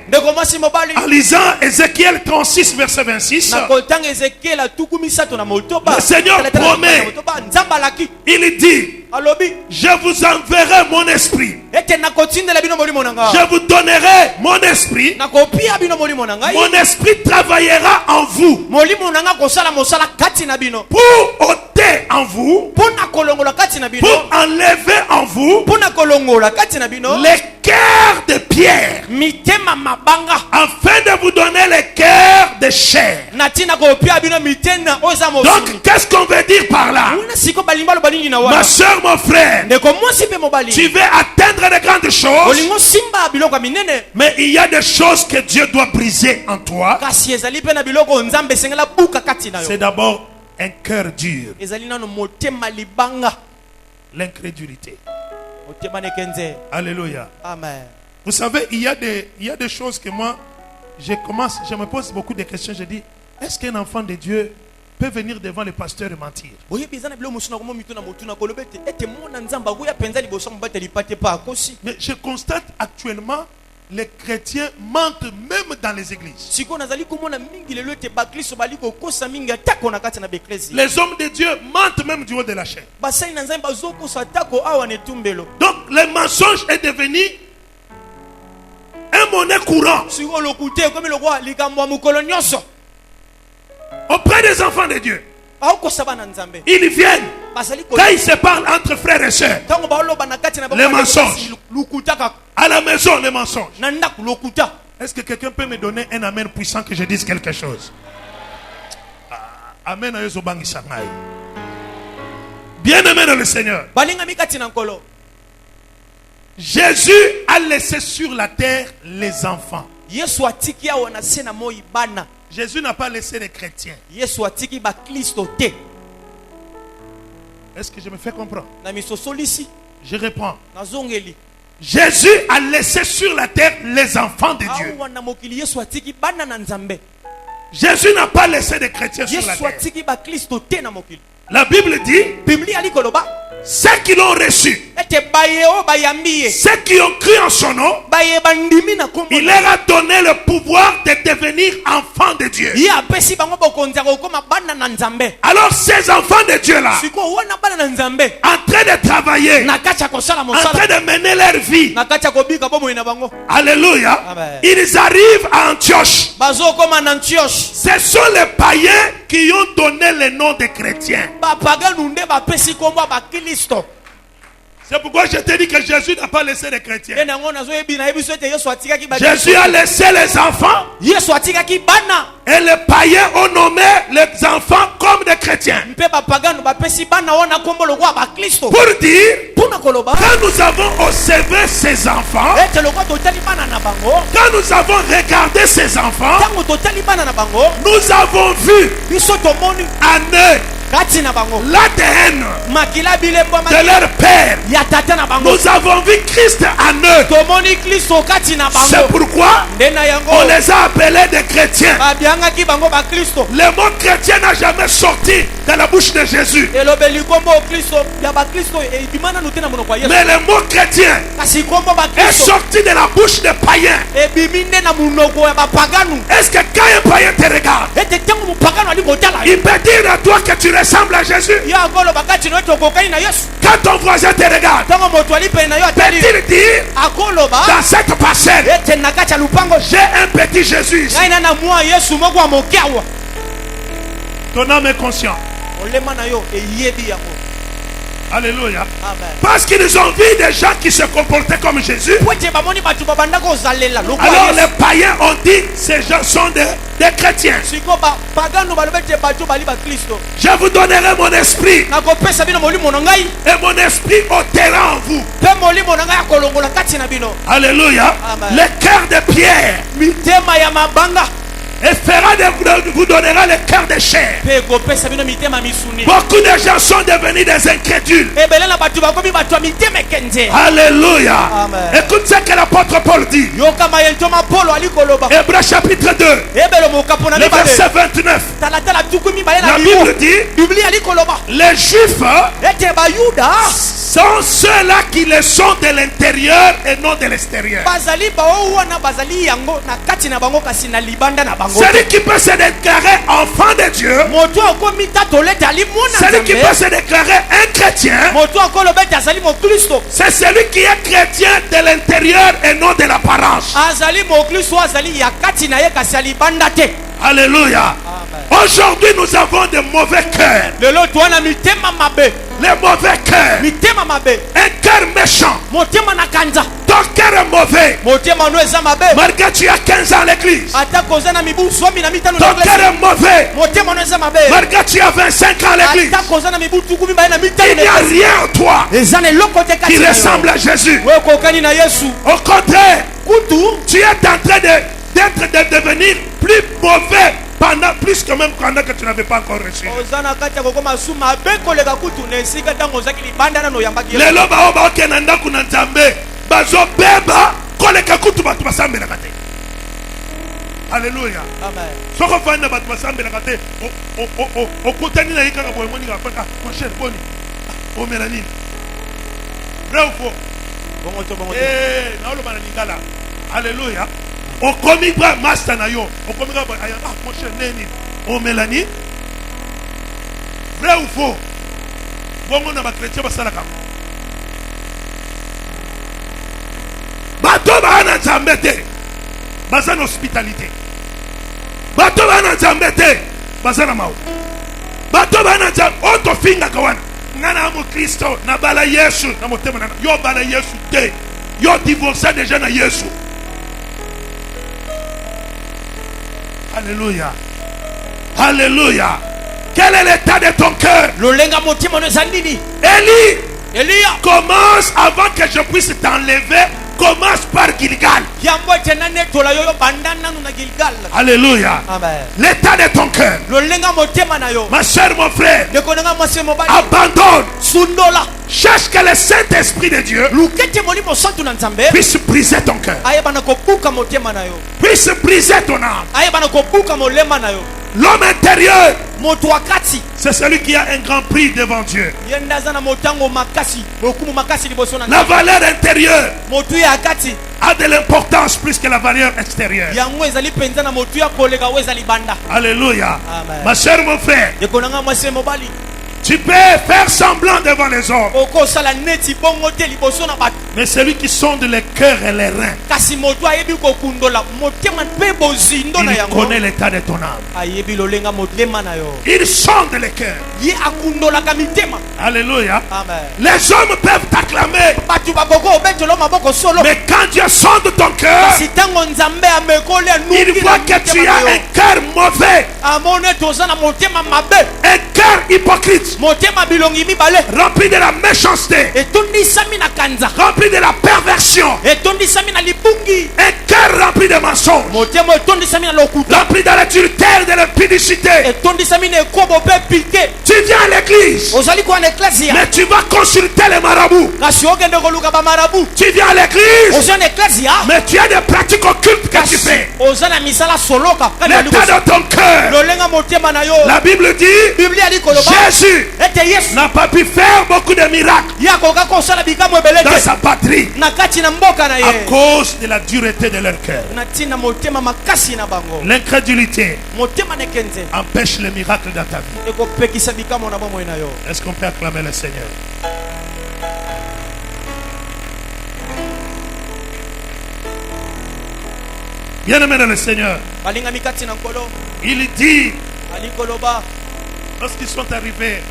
en lisant Ézéchiel 36 verset 26, le Seigneur promet, il dit, je vous enverrai mon esprit, je vous donnerai mon esprit, mon esprit travaillera en vous pour ôter en vous, pour enlever en vous les cœurs de pierre, afin de vous donner les cœurs de chair. Donc qu'est-ce qu'on veut dire par là? Ma soeur, mon frère, tu veux atteindre de grandes choses, mais il y a des choses que Dieu doit briser en toi. C'est d'abord un cœur dur, l'incrédulité. Alléluia. Amen. Vous savez, il y a des choses que moi, je me pose beaucoup de questions. Je dis, est-ce qu'un enfant de Dieu peut venir devant le pasteur et mentir? Mais je constate actuellement, les chrétiens mentent même dans les églises. Les hommes de Dieu mentent même du haut de la chaîne. Donc le mensonge est devenu un monnaie courant auprès des enfants de Dieu. Ils viennent, quand ils se parlent entre frères et sœurs, les mensonges. À la maison, les mensonges. Est-ce que quelqu'un peut me donner un amen puissant que je dise quelque chose? Amen. Bien-aimé dans le Seigneur, Jésus a laissé sur la terre les enfants. Yesu atiki awo na se na moi bana. Jésus n'a pas laissé les chrétiens. Yesu atiki ba Kristo te. Est-ce que je me fais comprendre? Na misosolisi. Je réponds. Na zongeli. Jésus a laissé sur la terre les enfants de Dieu. Awa na mokili Yesu atiki bana na Nzambe. Jésus n'a pas laissé des chrétiens sur la Yesu terre. atiki ba Kristo te na mokili. La Bible dit, Biblia likoloba. ceux qui l'ont reçu, Ete bayeo bayambiye. ceux qui ont cru en son nom, Baye bandimi na kombo. il leur a donné le pouvoir de devenir enfants de Dieu. Ye apesi bango bokonza kokoma bana na Nzambe. Alors ces enfants de Dieu là, Siko wana bana na Nzambe. en train de travailler, Na kacha kosala en mosala. train de mener leur vie, Na kacha kobika bomo ina bango. alléluia, Amen. ils arrivent à Antioche. Bazo koma na Antioche. Ce sont les païens qui ont donné le nom de chrétiens. Ba paganu nde ba pesi kombo ba Kristo. C'est pourquoi je te dis que Jésus n'a pas laissé les chrétiens. Ena ngona zo ebi na ebiso ete Yesu atikaki ba. Jésus a laissé les enfants Yesu atikaki bana. et les païens ont nommé les enfants comme des chrétiens. Mpe ba paganu ba pesi bana wana kombo lokwa ba Kristo. Pour dire, Puna koloba. quand nous avons observé ces enfants, Ete lokwa totali bana na bango. quand nous avons regardé ces enfants, Tango totali bana na bango. nous avons vu Biso tomoni en eux kati na bango. l'ADN Makila bilembo de leur père. ya tata na bango. Nous avons vu Christ en eux. Tomoni Kristo kati na bango. C'est pourquoi Ndena yango. on les a appelés des chrétiens. Babiangaki bango ba Kristo. Le mot chrétien n'a jamais sorti de la bouche de Jésus. Elobeli kombo Kristo ya ba Kristo ebimana nutena monoko ya Yesu. Mais le mot chrétien Kasi kombo ba est Kristo sorti de la bouche des païens. ebiminde na monoko ya ba paganu. Est-ce que quand un païen te regarde, Ete tango mupaganu ali kotala. il peut dire à toi que tu ressembles à Jésus? Ya golo bakati no tokokani na Yesu. Quand ton voisin te regarde, Tango moto ali pe na yo atali. peut-il dire Akoloba dans cette parcelle, ete nakacha lupango. j'ai un petit Jésus ici? Ngai na mwa Yesu moko wa mokiawa. Ton âme est conscient. Olema na yo eyebi yango. Alléluia. Amen. Parce qu'ils ont vu des gens qui se comportaient comme Jésus. Poete bamoni batu babanda ko zalela lokwa Alors Yesu. les païens ont dit, ces gens sont des chrétiens. Siko ba pagano balobete batu bali ba Kristo. Je vous donnerai mon esprit Nakopesa bino molimo na ngai. et mon esprit ôtera en vous. Pe molimo na ngai akolongola kati na bino. Alléluia. Amen. Le cœur de pierre Mitema ya mabanga. et vous donnera le cœur de chair. Pe kopesa bino mitema misuni. Beaucoup de gens sont devenus des incrédules. Ebele na batu bakomi batu ya mitema kenze. Alléluia. Amen. Écoute ce que l'apôtre Paul dit. Yoka mayentoma Polo ali koloba. Hébreux chapitre 2, Ebele mokapo na le mibale. verset 29. Tala tala tukumi bale na La bibo. Bible dit, Biblia ali koloba. les Juifs Ete bayuda sont ceux-là qui le sont de l'intérieur et non de l'extérieur. bazali bao wana bazali yango na kati na bango kasi na libanda na bango. Celui qui peut se déclarer enfant de Dieu, Moto akomi tatoleta ali mona celui qui peut Nzambe. se déclarer un chrétien, Moto akolobeta azali mo Kristo. c'est celui qui est chrétien de l'intérieur et non de l'apparence. Azali mo Kristo azali ya kati na ye kasi alibanda te. Alléluia. Aujourd'hui, nous avons de mauvais cœurs. Lelo tuana mitema mabe. Les mauvais cœurs. Mitema mabe. Un cœur méchant. Motema na kanza. Ton cœur est mauvais. Motema no eza mabe. Malgré tu as 15 ans à l'église. Ata koza na mibu somi na mitano na Ton cœur iglesia. est mauvais. Motema no eza mabe. Malgré tu as 25 ans à l'église. Ata koza na mibu tukumi baye na mitano Il n'y a na iglesia. rien en toi Eza ne lokote qui kati na yo. ressemble à Jésus. Wewe kokani na Yesu. Au contraire, Kutu tu es en train de devenir plus mauvais pendant plus que même pendant que tu n'avais pas encore reçu. ozana kati ya kokoma suma abe koleka kutu na esika ntango ozaki libanda nano oyambaki Yesu. Lelo bao baokenda ndako na Nzambe bazobeba koleka kutu bato basambelaka te. Alléluia. Amen. Soko ofandi bato basambelaka te okutani na ye kaka boye moni kaka mon cher boni omela nini vrai ou faux? Bongo to bongo to. naoloba na lingala. Alléluia. Okomi bra master na yo okomi ka aya mon cher neni omela nini vrai ou faux? Bongo na bakretien basalaka bato baa na Nzambe te baza na hospitalité, bato baa na Nzambe te baza na mawu, bato baa na Nzambe oyo tofingaka wana nga na mokristo na bala Yesu na motema na yo bala Yesu te, yo divorce déjà na Yesu. Alléluia. Alléluia. Quel est l'état de ton cœur? Lolenga motima no eza nini? Élie Elia commence avant que je puisse t'enlever commence par Gilgal. Yambo tenane tola yoyo bandana na Gilgal. Alléluia. Amen. L'état de ton cœur. Lolenga motema na yo. Ma soeur, mon frère, De konanga mwase mobali. abandonne. Sundola. Cherche que le Saint-Esprit de Dieu Lukete molimo santu na nzambe. puisse briser ton cœur, Ayebana kobuka motema na yo. puisse briser ton âme. Ayebana kobuka molema na yo. L'homme intérieur, Moto wakati. c'est celui qui a un grand prix devant Dieu. Yendaza na motango makasi. Bokumu makasi liboso na. La valeur intérieure Motu ya akati. a de l'importance plus que la valeur extérieure. Yango ezali penza na motu ya kolega wezali banda. Alléluia. Amen. Ma soeur, mon frère, De konanga mwase mobali. tu peux faire semblant devant les hommes, Oko sala neti bongo te liboso na bato. mais celui qui sonde les cœurs et les reins, Kasi moto ayebi kokundola motema mpe bozindo na il yango. connaît l'état de ton âme. Ayebi lolenga motema na yo. Il sonde les cœurs. Ye akundolaka mitema. Alléluia. Amen. Les hommes peuvent t'acclamer, Bato bakoko obetelo maboko solo. mais quand Dieu sonde ton cœur, Kasi tango nzambe amekoli il voit que tu as un cœur mauvais, amone toza na motema mabe. un cœur hypocrite, Motema bilongi mibale. rempli de la méchanceté, Etondisami na kanza. rempli de la perversion, Etondisami na libungi. un cœur rempli de mensonges, Motema etondisami na lokuta. rempli de l'adultère et de l'impudicité. Etondisami na ekobo pe pike. Tu viens à l'église, Ozali kwa na eklezia. mais tu vas consulter les marabouts. Kasi ogende koluka ba marabu. Tu viens à l'église, Ozali na eklezia. mais tu as des pratiques occultes que tu fais. Oza na misala soloka. L'état de ton cœur, Lolenga motema na yo. la Bible dit, Biblia liko loba. Jésus Ete Yesu. n'a pas pu faire beaucoup de miracles Yako kako sala bikamo dans ebelete. sa patrie Na kati na mboka na à ye. cause de la dureté de leur cœur. Na tina motema makasi na bango. L'incrédulité Motema nekenze. empêche le miracle dans ta vie. Eko pekisa bikamo na bomo na yo. Est-ce qu'on peut acclamer le Seigneur? Bien-aimé dans le Seigneur, Balinga mikati na nkolo. il dit, Aliko loba. lorsqu'ils sont arrivés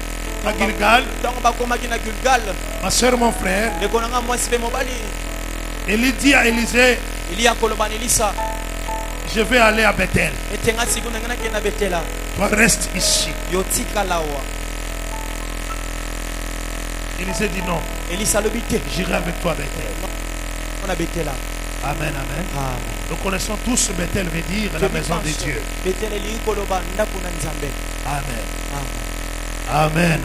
à Gilgal, Tango bakomaki na Gilgal. ma soeur, mon frère, Ndeko nanga mwasi pe mobali. il dit à Élisée, Elia koloba na Elisa. je vais aller à Bethel. Etenga siku na ngana kena betela. Toi, reste ici. Yotika lawa. Élisée dit non, Elisa lobite. j'irai avec toi à Bethel. On a betela. Amen, amen. Ah. Nous connaissons tous Bethel veut dire la maison de Dieu. Betela li koloba ndaku na nzambe. Amen. Ah. Amen.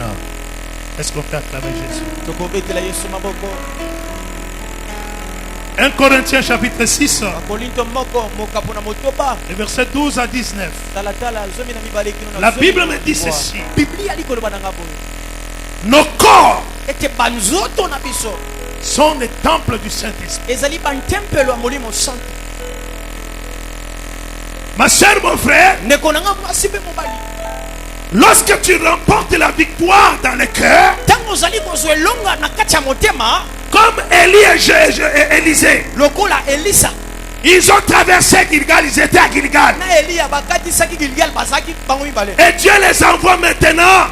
Est-ce qu'on peut acclamer Jésus? Toko betela Yesu maboko. 1 Corinthiens chapitre 6, Kolinto moko mokapo na motoba. les versets 12 à 19. Tala tala zomi na mibale kino na La zomi Bible na me dit mibwa. ceci. Biblia li koloba na ngabo. Nos corps Ete banzoto na biso. sont les temples du Saint-Esprit. Ezali ban tempelo ya molimo santo. Ma soeur, mon frère, Ndeko nanga mwasi pe mobali. lorsque tu remportes la victoire dans le cœur, Tango zali kozwe longa na kati ya motema. comme Élie et Élisée, Lokola Elisa. ils ont traversé Gilgal, ils étaient à Gilgal. Na Elia bakati saki Gilgal basaki bango mibale. Et Dieu les envoie maintenant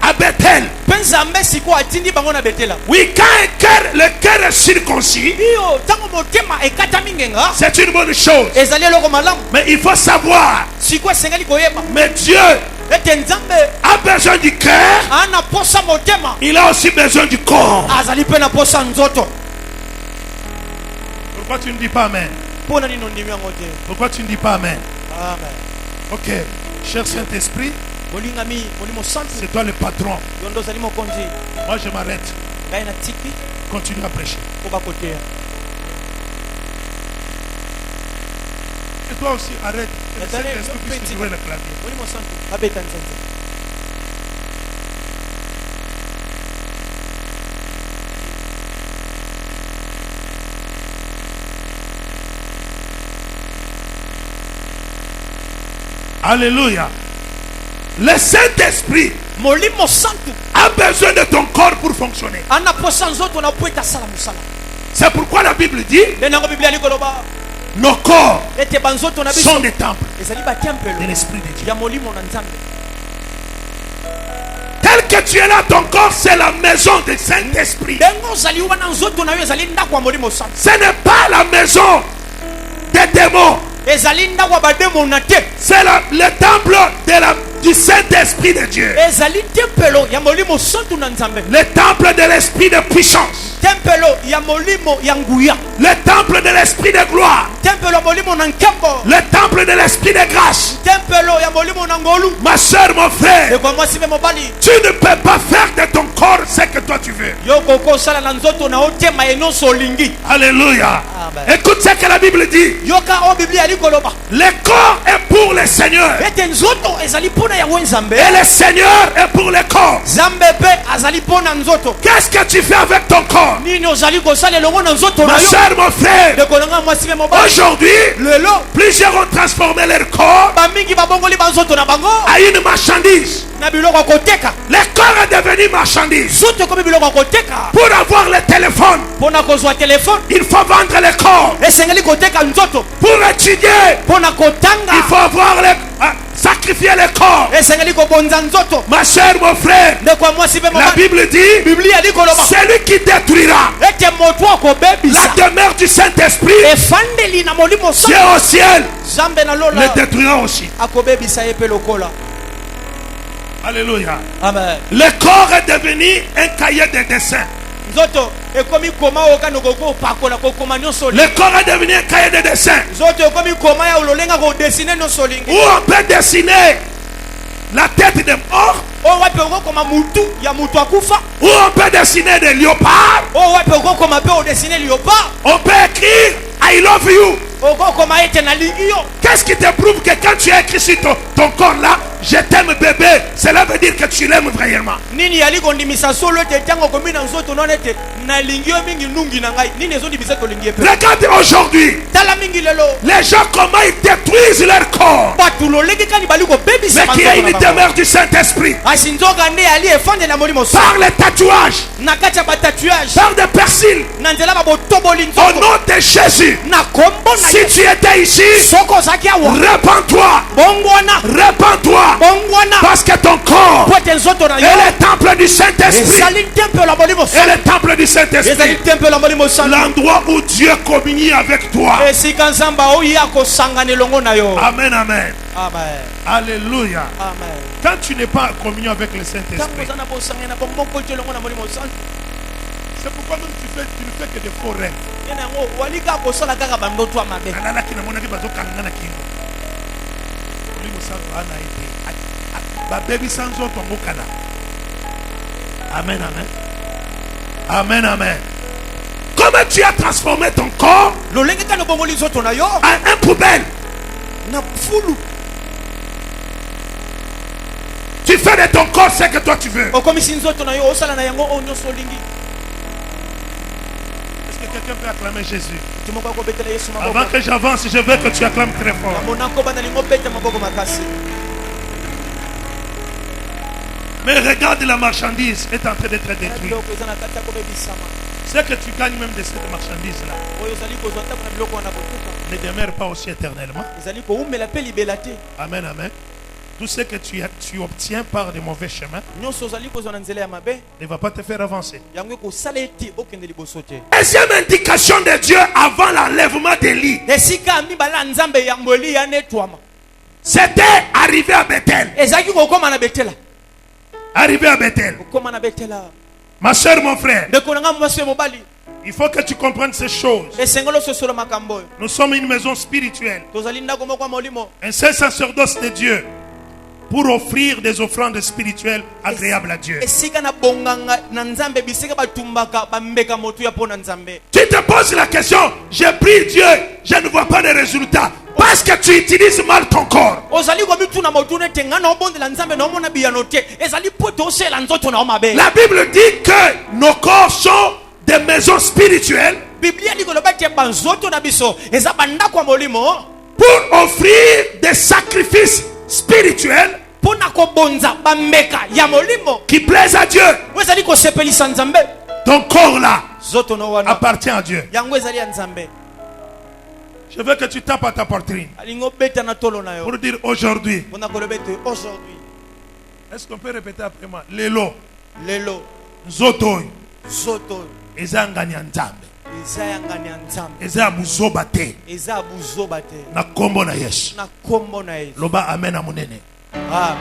à Bethel. Penzambe siko atindi bango na betela. Oui, quand le cœur est circoncis, Iyo tango motema ekata mingenga. c'est une bonne chose. Ezali eloko malamu. Mais il faut savoir, Siko esengeli koyeba. mais Dieu Ete nzambe a besoin du cœur, ana posa motema. il a aussi besoin du corps. Azali pe na posa nzoto. Pourquoi tu ne dis pas Amen? Pona nino ndimi yango te. Pourquoi tu ne dis pas Amen? Amen. Ok, cher Saint-Esprit, Molingami molimo santu. c'est toi le patron. Yondo zali mokonzi. Moi je m'arrête. Ngai na tiki Continue à prêcher. ko bakoteya. Et toi aussi, arrête. Que le Attendez, Saint-Esprit puisse te jouer le clavier. Molimo santu abeta nzanza. Alléluia. Le Saint-Esprit Molimo santu a besoin de ton corps pour fonctionner. ana posa nzoto na po etasala mosala. C'est pourquoi la Bible dit, Nde nango Biblia likoloba. nos corps Ete banzoto na biso sont des temples ezali de batempelo l'Esprit de Dieu. ya molimo na nzambe. Tel que tu es là, ton corps, c'est la maison du Saint-Esprit. Ndenge ozali wana nzoto na yo ezali ndako ya molimo santu. Ce n'est pas la maison des démons. Ezali ndako ya bademo na te. C'est le temple du Saint-Esprit de Dieu. Ezali tempelo ya molimo santu na nzambe. Le temple de l'Esprit de puissance. tempelo ya molimo ya nguya, le temple de l'esprit de gloire, tempelo ya molimo na nkembo, le temple de l'esprit de grâce. tempelo ya molimo na ngolu. Ma soeur, mon frère, Ekwa mwasi be mobali, tu ne peux pas faire de ton corps ce que toi tu veux. yo koko sala na nzoto na otema enoso olingi. Alléluia. Amen. Écoute ce que la Bible dit. Yoka o Biblia ali koloba. Le corps est pour le Seigneur Ete nzoto ezali pona ya nzambe. et le Seigneur est pour le corps. Zambe pe azali pona nzoto. Qu'est-ce que tu fais avec ton corps? Nini ozali kosala longo na nzoto na Ma yo. soeur, mon frère, De kolanga mwasi be mobali. aujourd'hui, Lelo plusieurs ont transformé leur corps ba mingi babongoli ba nzoto na bango à une marchandise. na biloko koteka. Le corps est devenu marchandise. Zoto komi biloko koteka. Pour avoir le téléphone, Pona kozwa telefone il faut vendre le corps. esengeli koteka nzoto. Pour étudier, Pona il kotanga faut avoir sacrifier le corps. esengeli kobonza nzoto. Ma soeur, mon frère, De kwa mwasi be la mobali. Bible dit, Biblia ali koloba. celui qui détruira Ete moto akobebisa. la demeure du Saint-Esprit, Efandeli na molimo Dieu sa. au ciel Zambe na le lola détruira aussi. akobebisa ye pe lokola. Alléluia. Amen. Le corps est devenu un cahier de dessin. Nzoto ekomi koma okano koko pakola kokoma nyonso. Le corps est devenu un cahier de dessin Nzoto ekomi koma ya ololenga ko dessiner nyonso lingi. où on peut dessiner la tête des morts, O wapi okokoma mutu ya mutu akufa. où on peut dessiner des léopards, O wapi okokoma pe o dessiner liopard. on peut écrire I love you. Okokoma ete na lingi yo. Qu'est-ce qui te prouve que quand tu as écrit sur ton corps là, je t'aime bébé, cela veut dire que tu l'aimes vraiment. Nini yali kondimisa solo ete tango komi na nzoto non ete na lingi yo mingi nungi na ngai. Nini ezondimisa to lingi pe. Regarde aujourd'hui, Tala mingi lelo. les gens comment ils détruisent leur corps. Batu lolengi kani bali ko bebisa Mais qui a une demeure du Saint-Esprit. asinzoka nde ali efande na molimo sa. Par les tatouages, Na kati ya ba tatouage. par des persils, Na nzela ba botoboli au nzoto. nom de Jésus. Na kombo na Si tu étais ici, soko zaki awa. répands-toi, Bongwana. répands-toi, Bongwana. parce que ton corps Pote nzoto na est yo. le temple du Saint-Esprit. Ezali temple la molimo sa. Et le temple du Ezali Saint-Esprit, temple la molimo sa. l'endroit où Dieu communie avec toi. Esika nzamba oya kosangana elongo na yo. Amen, amen. Amen. Alléluia. Amen. Quand tu n'es pas en communion avec le Tango Saint-Esprit, zana bosangana na bomoko elongo na molimo sa. c'est pourquoi même tu ne fais que des faux rêves. Yana ngo walika kosala kaka bandoto amabe. Nalalaki namonaki bazokangana kingo. Molimo santo ana ete. Babebisa nzoto ngokana. Amen, amen. Amen, amen. Comment tu as transformé ton corps Lolenge kana bongoli nzoto na yo. en un poubelle? Na fulu. Tu fais de ton corps ce que toi tu veux. Okomisi nzoto na yo osala na yango onyoso lingi. Est-ce que quelqu'un peut acclamer Jésus? Timoko ko betela Yesu Avant maboko. que j'avance, je veux que tu acclames très fort. Monako bana lingo beta maboko makasi. Mais regarde, la marchandise est en train d'être détruite. Biloko ezana kata ko bebisama. Ce que tu gagnes même de cette marchandise-là Oyo zali ko zonta kuna biloko wana botuka. ne demeure pas aussi éternellement. Ezali ko umela pe libela te. Amen, amen. Tout ce que tu obtiens par de mauvais chemins Nyonso zali ko zona nzela ya mabe. ne va pas te faire avancer. Yango ko sala ete okende liboso te. Deuxième indication de Dieu avant l'enlèvement d'Élie, Esika mibala nzambe ya mboli ya netwama. c'était arrivé à Bethel. Ezaki ko koma na betela. Arrivé à Bethel. Koma na betela. Ma soeur, mon frère, De konanga mwasi mobali. il faut que tu comprennes ces choses. Esengolo sosolo makambo. Nous sommes une maison spirituelle, Tozali ndako moko molimo. un seul sacerdoce de Dieu pour offrir des offrandes spirituelles agréables à Dieu. Esika na bonganga na nzambe bisika batumbaka bambeka motu ya pona nzambe. Tu te poses la question, j'ai pris Dieu, je ne vois pas de résultats. Parce que tu utilises mal ton corps. Ozali ko bituna motu ne tenga na obondela nzambe na omona biyano te. Ezali poto osela nzoto na omabe. La Bible dit que nos corps sont des maisons spirituelles Biblia liko loba te banzoto na biso. Eza bandako ya molimo. pour offrir des sacrifices spirituels Pona ko bonza bambeka ya molimo. qui plaisent à Dieu. Ezali ko sepelisa nzambe. Ton corps là Zoto no wana. appartient à Dieu. Yango ezali ya nzambe. Je veux que tu tapes à ta poitrine Alingo beta na tolo na yo. pour dire aujourd'hui. Pona ko lobete aujourd'hui. Est-ce qu'on peut répéter après moi? Lelo, Lelo Zoto, zoto Ezanganya Nzambe, eza yangani ya nzambe. Eza Muzoba te, Eza buzoba te. na kombo na Yesu. Na kombo na Yesu. Loba amen amunene. Amen.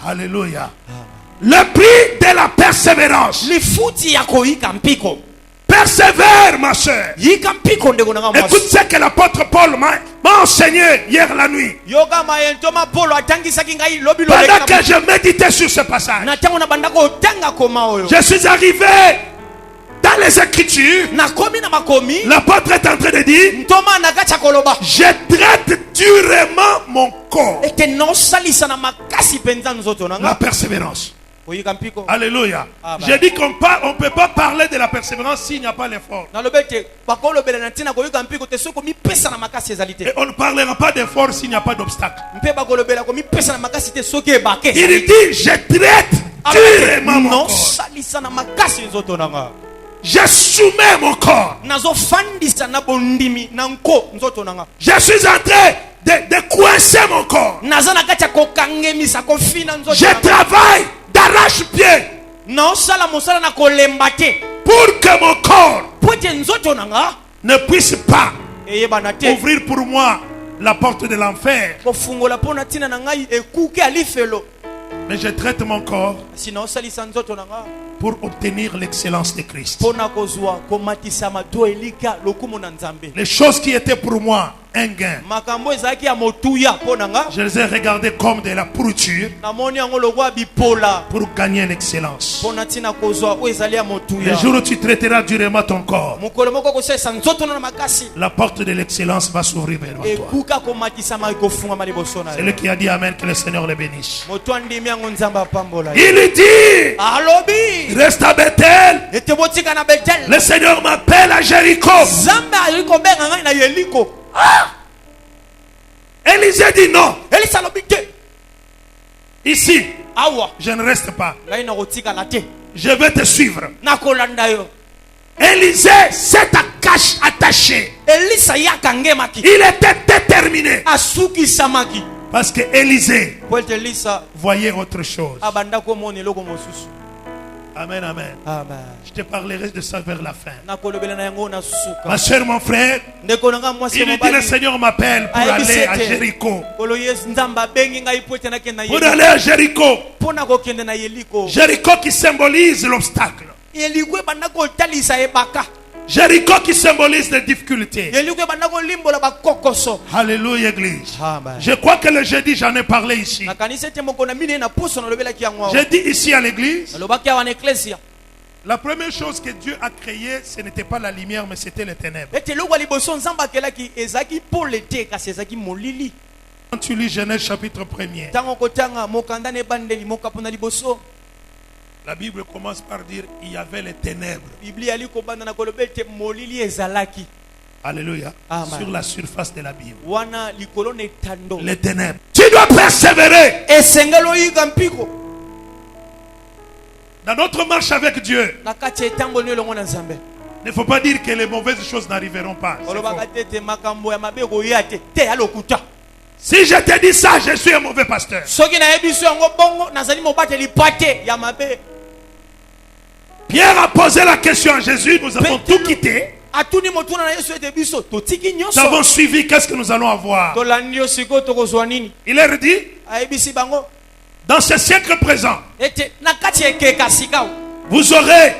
Alléluia. Le prix de la persévérance. lifuti ya koyika mpiko. Persévère, ma soeur. Yika mpiko ndeko nanga mwasi. Écoute ce que l'apôtre Paul m'a enseigné hier la nuit. Yoga mayentoma Polo atangisaki ngai lobi lo. Pendant que je méditais sur ce passage, Na tango na bandako otanga koma oyo. je suis arrivé dans les Écritures. Na komi na makomi. L'apôtre est en train de dire, Ntoma na kacha koloba. je traite durement mon corps. Ete no salisa na makasi penza nzoto La nanga. persévérance. Oyika mpiko. Alléluia. Amen. J'ai dit qu'on ne peut pas parler de la persévérance s'il n'y a pas l'effort. Na lobete bakolo bela na tina koyika mpiko te soko mi pesa na makasi ezalite. Et on ne parlera pas d'effort s'il n'y a pas d'obstacle. Mpe bakolo bela ko mi pesa na makasi te soki ebake. Il dit, je traite durement mon no corps. salisa na makasi nzoto nanga. Je soumets mon corps. Nazo fandisa na bondimi na nko nzoto nanga. Je suis en train de coincer mon corps. Naza na kacha kokangemisa kofina nzoto Je nanga. travaille d'arrache-pied Na osala mosala na kolemba te. pour que mon corps Po ete nzoto nanga ne puisse pas eyebana te. ouvrir pour moi la porte de l'enfer. Kofungola pona tina na ngai ekuke alifelo. Mais je traite mon corps Sina osalisa nzoto nanga pour obtenir l'excellence de Christ. pona kozwa komatisama to elika lokumu na Nzambe. Les choses qui étaient pour moi un gain, Makambo ezalaki ya motuya pona nga. je les ai regardées comme de la pourriture Namoni yango lokwa bipola pour gagner l'excellence. pona tina kozwa o ezali ya motuya. Le jour où tu traiteras durement ton corps, Mokolo moko kosalisa nzoto na makasi la porte de l'excellence va s'ouvrir vers toi. ekuka komatisama ekofungama liboso na Celui yo. qui a dit Amen, que le Seigneur le bénisse. Moto andimi yango Nzambe apambola yo. Il dit, Alobi reste à Bethel. ete botika na Betel. Le Seigneur m'appelle à Jéricho. Nzambe ali kobenga ngai na Yeriko. Élisée dit non. Elisa lobi te. Ici, Awa je ne reste pas. ngai na kotikala te. Je vais te suivre. Nakolanda yo. Élisée s'est attaché. Elisa yakangemaki. Il était déterminé. Asukisamaki. Parce que Élisée Po ete Elisa voyait autre chose. abanda komona eloko mosusu. Amen, amen. Amen. Je te parlerai de ça vers la fin. Nakolobela na yango na suka. Ma soeur, mon frère, Ndeko nanga mwasi il dit le mobali. Seigneur m'appelle pour aller à Jéricho. Kolo Yesu Nzambe abengi ngai po ete nakende na Pour Yeriko. aller à Jéricho. Pona kokende na Yeriko. Jéricho qui symbolise l'obstacle. Yeriko ebanda kotalisa ebaka. Jéricho qui symbolise les difficultés. Yeriko ebanda kolimbola bakokoso. Alléluia, Église. Amen. Je crois que le jeudi, j'en ai parlé ici. Na kanisa ete moko na mine na poso nalobelaki yango awa. J'ai dit ici à l'église, Nalobaki awa na eklesia. la première chose que Dieu a créée, ce n'était pas la lumière, mais c'était les ténèbres. Ete eloko ya liboso Nzambe akelaki ezalaki pole te kasi ezalaki molili. Quand tu lis Genèse chapitre 1er, Ntango kotanga mokanda na ebandeli mokapo na liboso. la Bible commence par dire il y avait les ténèbres. Biblia ali kobanda na koloba ete molili ezalaki. Alléluia. Amen. Sur la surface de la Bible. Wana likolo na etando. Les ténèbres. Tu dois persévérer Esengeli oyiga mpiko. dans notre marche avec Dieu. Na kati ya etamboli elongo na Nzambe. Il ne faut pas dire que les mauvaises choses n'arriveront pas. C'est Olobaka faux. te ete makambo ya mabe koya te. Te ya lokuta. Si je te dis ça, je suis un mauvais pasteur. Soki nayebi so yango bongo nazali mobateli pate ya mabe. Pierre a posé la question à Jésus. Nous avons tout quitté. Atuni motuna na Yesu ete biso totiki Nous nyonso. avons suivi. Qu'est-ce que nous allons avoir? Tolandi yo siko tokozwa nini? Il leur dit, Ayebisi bango dans ce siècle présent, ete na kati ya ekeka sika vous aurez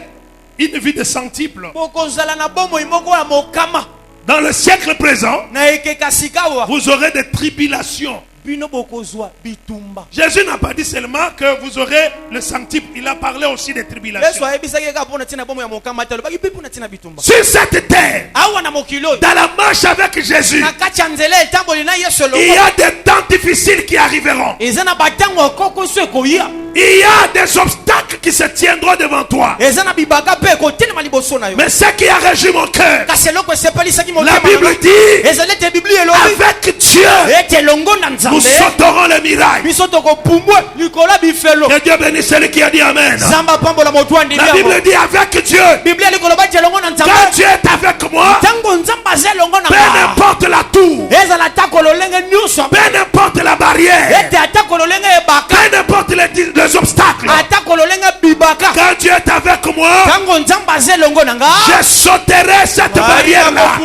une vie de centuple. bokozala na bomoi moko ya mokama. Dans le siècle présent, Na ekeka sika wa vous aurez des tribulations. bino bokozwa bitumba. Jésus n'a pas dit seulement que vous aurez le centuple. Il a parlé aussi des Yesu tribulations. ayebisaki kaka mpona ntina bomoi ya mokama te alobaki mpe mpona ntina bitumba. Sur cette terre, Awa na mokili oyo dans la marche avec Jésus, na kati ya nzela etamboli na Yesu il y elongo a des temps difficiles qui arriveront. eza na batango ekoko so ekoya. Il y a des obstacles qui se tiendront devant toi. Eza na bibaka mpe ekotelema liboso na yo. Mais ce qui a régi mon cœur, Kasi eloko esepelisaki la motema Bible na yo. dit, Ezali ete biblia elobi avec Dieu, ete elongo na nous Nzambe sauterons les mirailles. biso tokopumbwe likolo ya bifelo. Que Dieu bénisse celui qui a dit Amen. Nzambe apambola moto andimi La yango. Bible dit avec Dieu, Biblia likoloba ete elongo na quand Nzambe Dieu est avec moi, ntango Nzambe aza elongo na peu nga importe la tour, ezala ata kololenge nyonso peu importe la barrière, ete ata kololenge ebaka peu importe les obstacles, ata kololenge bibaka quand Dieu est avec moi, ntango Nzambe Je sauterai cette barrière-là.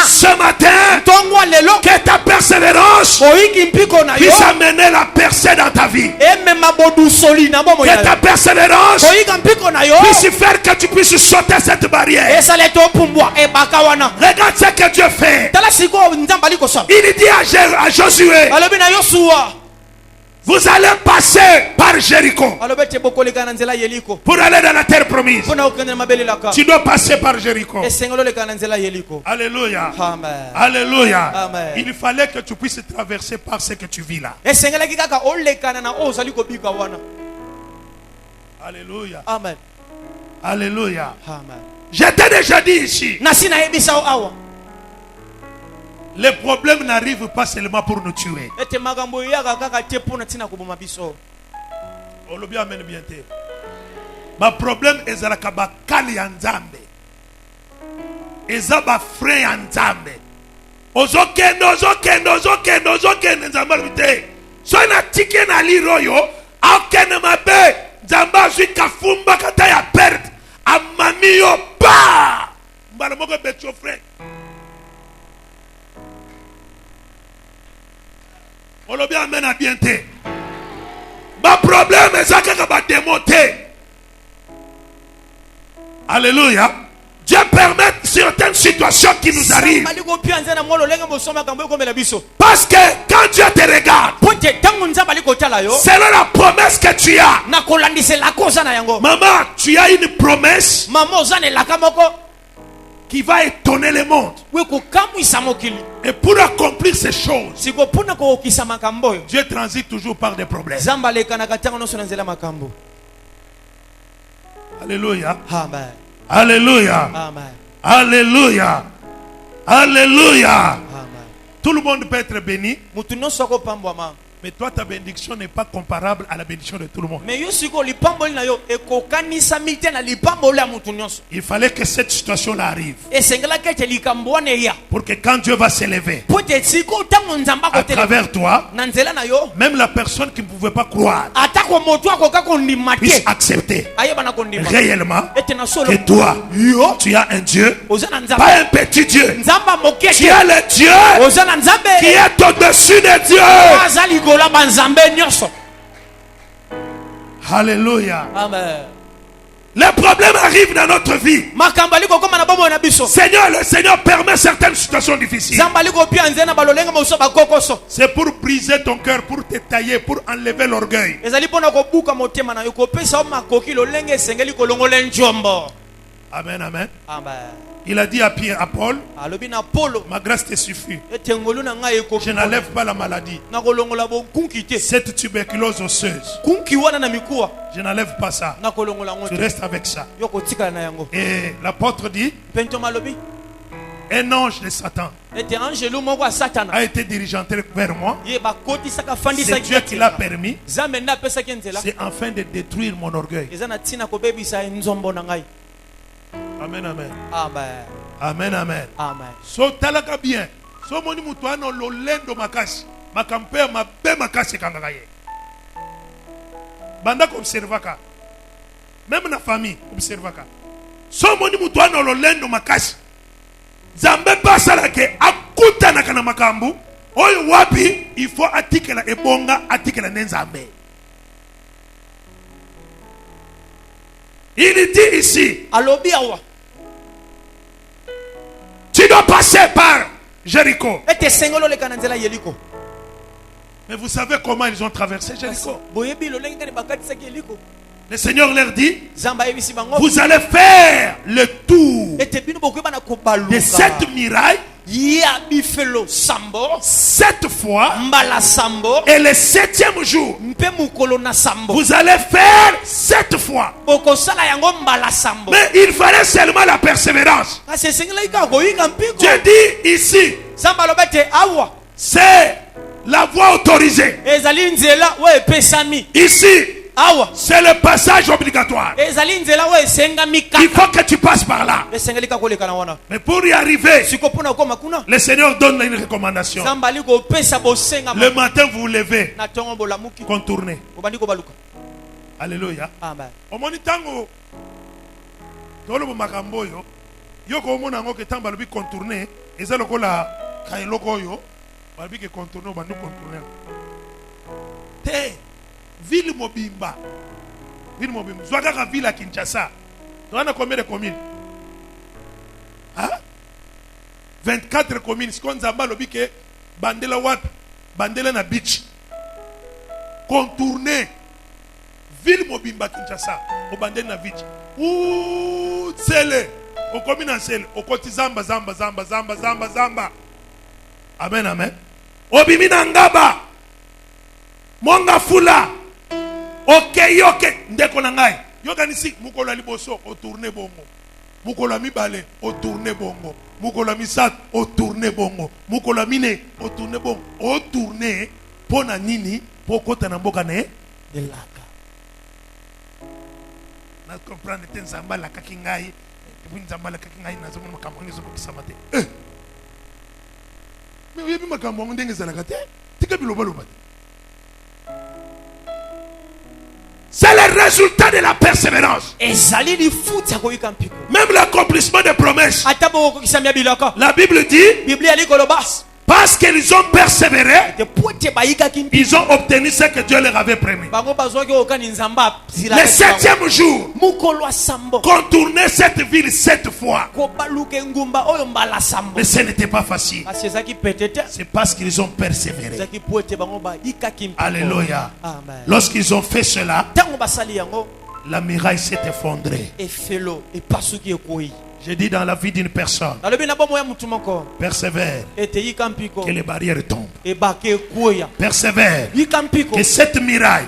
Ce matin, que ta persévérance puisse amener la percée dans ta vie. Que ta persévérance puisse faire que tu puisses sauter cette barrière. Regarde ce que Dieu fait. Il dit à Josué, vous allez passer par Jéricho pour aller dans la terre promise. Tu dois passer par Jéricho. Alléluia. Amen. Alléluia. Amen. Il fallait que tu puisses traverser par ce que tu vis là. Alléluia. Amen. Alléluia. Amen. Je t'ai déjà dit ici, les problèmes n'arrivent pas seulement pour nous tuer. Olobi amen bien te. Ma problème ezalaka bakali ya Nzambe. Eza ba frère ya Nzambe. Ozokende Nzambe bite. So na tike na liroyo, akene mabe, Nzambe azwi kafumba kata ya perte. Amami yo ba. Mbala moko betyo frère. Olobi amen a bien te. Ma problème est que va démonter. Alléluia. Dieu permet certaines situations qui nous arrivent. Parce que quand Dieu te regarde, selon la promesse que tu as, maman, tu as une promesse qui va étonner le monde. Et pour accomplir ces choses, Dieu transite toujours par des problèmes. Alléluia. Amen. Alléluia. Amen. Alléluia. Alléluia. Amen. Tout le monde peut être béni. Mais toi, ta bénédiction n'est pas comparable à la bénédiction de tout le monde. Il fallait que cette situation-là arrive. Pour que quand Dieu va s'élever à travers toi, même la personne qui ne pouvait pas croire puisse accepter réellement que toi, tu as un Dieu, pas un petit Dieu. Tu as le Dieu qui est au-dessus des dieux. Alléluia. Amen. Les problèmes arrivent dans notre vie. Seigneur, le Seigneur permet certaines situations difficiles. C'est pour briser ton cœur, pour te tailler, pour enlever l'orgueil. Amen, amen. Amen. Il a dit à Pierre, à Paul, ma grâce te suffit. Je n'enlève pas la maladie. Cette tuberculose osseuse, je n'enlève pas ça. Je reste avec ça. Et l'apôtre dit, un ange de Satan a été dirigeanté vers moi. C'est Dieu qui l'a permis. C'est afin de détruire mon orgueil. Amen, amen. Amen. Amen, amen. Amen. So talaka bien. So moni mutu ano lolendo makasi. Makampe mabe makasi kangaka ye. Banda observaka. Même na famille observaka. So moni mutu ano lolendo makasi. Zambe pasala ke akuta na kana makambu. Oyo wapi il faut atikela ebonga atikela nenzambe. Il dit ici, tu dois passer par Jéricho. Mais vous savez comment ils ont traversé Jéricho? Le Seigneur leur dit, vous allez faire le tour de cette muraille 7 fois, et le 7e jour vous allez faire 7 fois. Mais il fallait seulement la persévérance. Dieu dit ici, c'est la voie autorisée. Ici, c'est le passage obligatoire. Il faut que tu passes par là. Mais pour y arriver, le Seigneur donne une recommandation. Le matin, vous vous levez, contournez. Alléluia. Amen. tolobo makambo yo yoko omona ngo ke tamba lobi contourner eza lokola kailoko yo babi ke contourner bandu contourner te ville mobimba zwaka ka ville à Kinshasa tona combien de communes 24 communes sikon zamba lobi ke bandela wapi bandela na beach contourner ville mobimba Kinshasa o bandela na beach ou tsele o commune en sel o koti zamba amen amen obimi na ngaba monga fula oke ndeko na ngai yokanisi mukolo ya liboso o tourner bongo mukolo ya mibale o tourner bongo mukolo ya misato o tourner bongo mukolo ya mine o tourner bongo o tourner pona nini po kota na mboka ne elaka na comprendre te nzamba la kaki ngai nzamba la kaki ngai nazo mona makambo ngezo kokisama te mais oyebi makambo ndenge ezalaka te tika bilobaloba te. C'est le résultat de la persévérance. Même l'accomplissement des promesses. La Bible dit, parce qu'ils ont persévéré, ils ont obtenu ce que Dieu leur avait promis. Le 7e jour, contourner cette ville 7 fois. Mais ce n'était pas facile. C'est parce qu'ils ont persévéré. Alléluia. Lorsqu'ils ont fait cela, la muraille s'est effondrée. J'ai dit dans la vie d'une personne, persévère, que les barrières tombent. Persévère, que cette muraille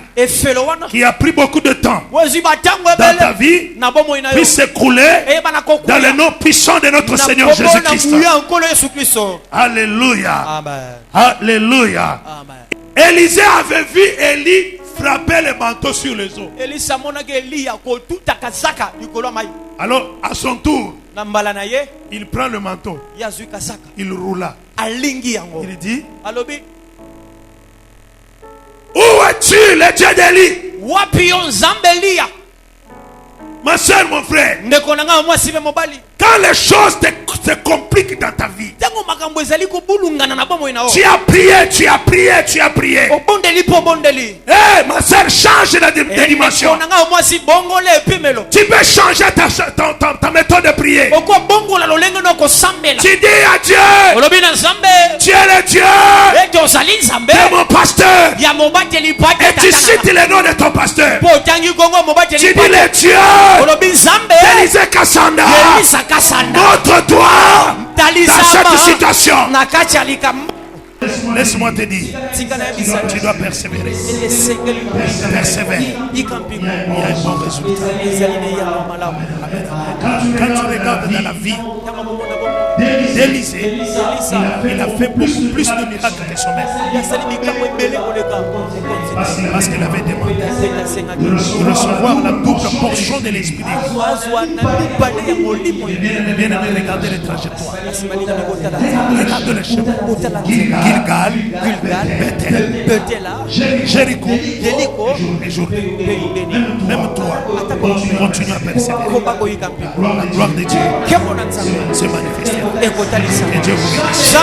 qui a pris beaucoup de temps dans ta vie puisse s'écrouler dans le nom puissant de notre Seigneur Jésus-Christ. Alléluia. Alléluia. Élisée avait vu Élie frapper les manteaux sur les eaux. Alors, à son tour, il prend le manteau, il roula. Il dit, où es-tu, le Dieu d'Élie? Ma soeur, mon frère, quand les choses se compliquent dans ta vie, tu as prié. Hey, ma soeur, change de dimension. Tu peux changer ta méthode de prier. Tu dis à Dieu, tu es le Dieu de mon pasteur. Et tu cites le nom de ton pasteur. Tu dis le Dieu d'Élisée Kassanda, montre-toi dans cette situation. Laisse-moi te dire, tu dois persévérer. Persévère. Il y a un bon résultat. Quand tu regardes dans la vie d'Élisée, il a fait plus de miracles que son maître. Parce qu'il avait demandé de recevoir la double portion de l'esprit. Bien aimé, regardez les trajectoires. Regardez les chemins. Gilgal, Bethel, Jéricho, et Jourdain. Même toi, continue à persévérer. La gloire de Dieu se manifeste. Et Dieu vous bénisse.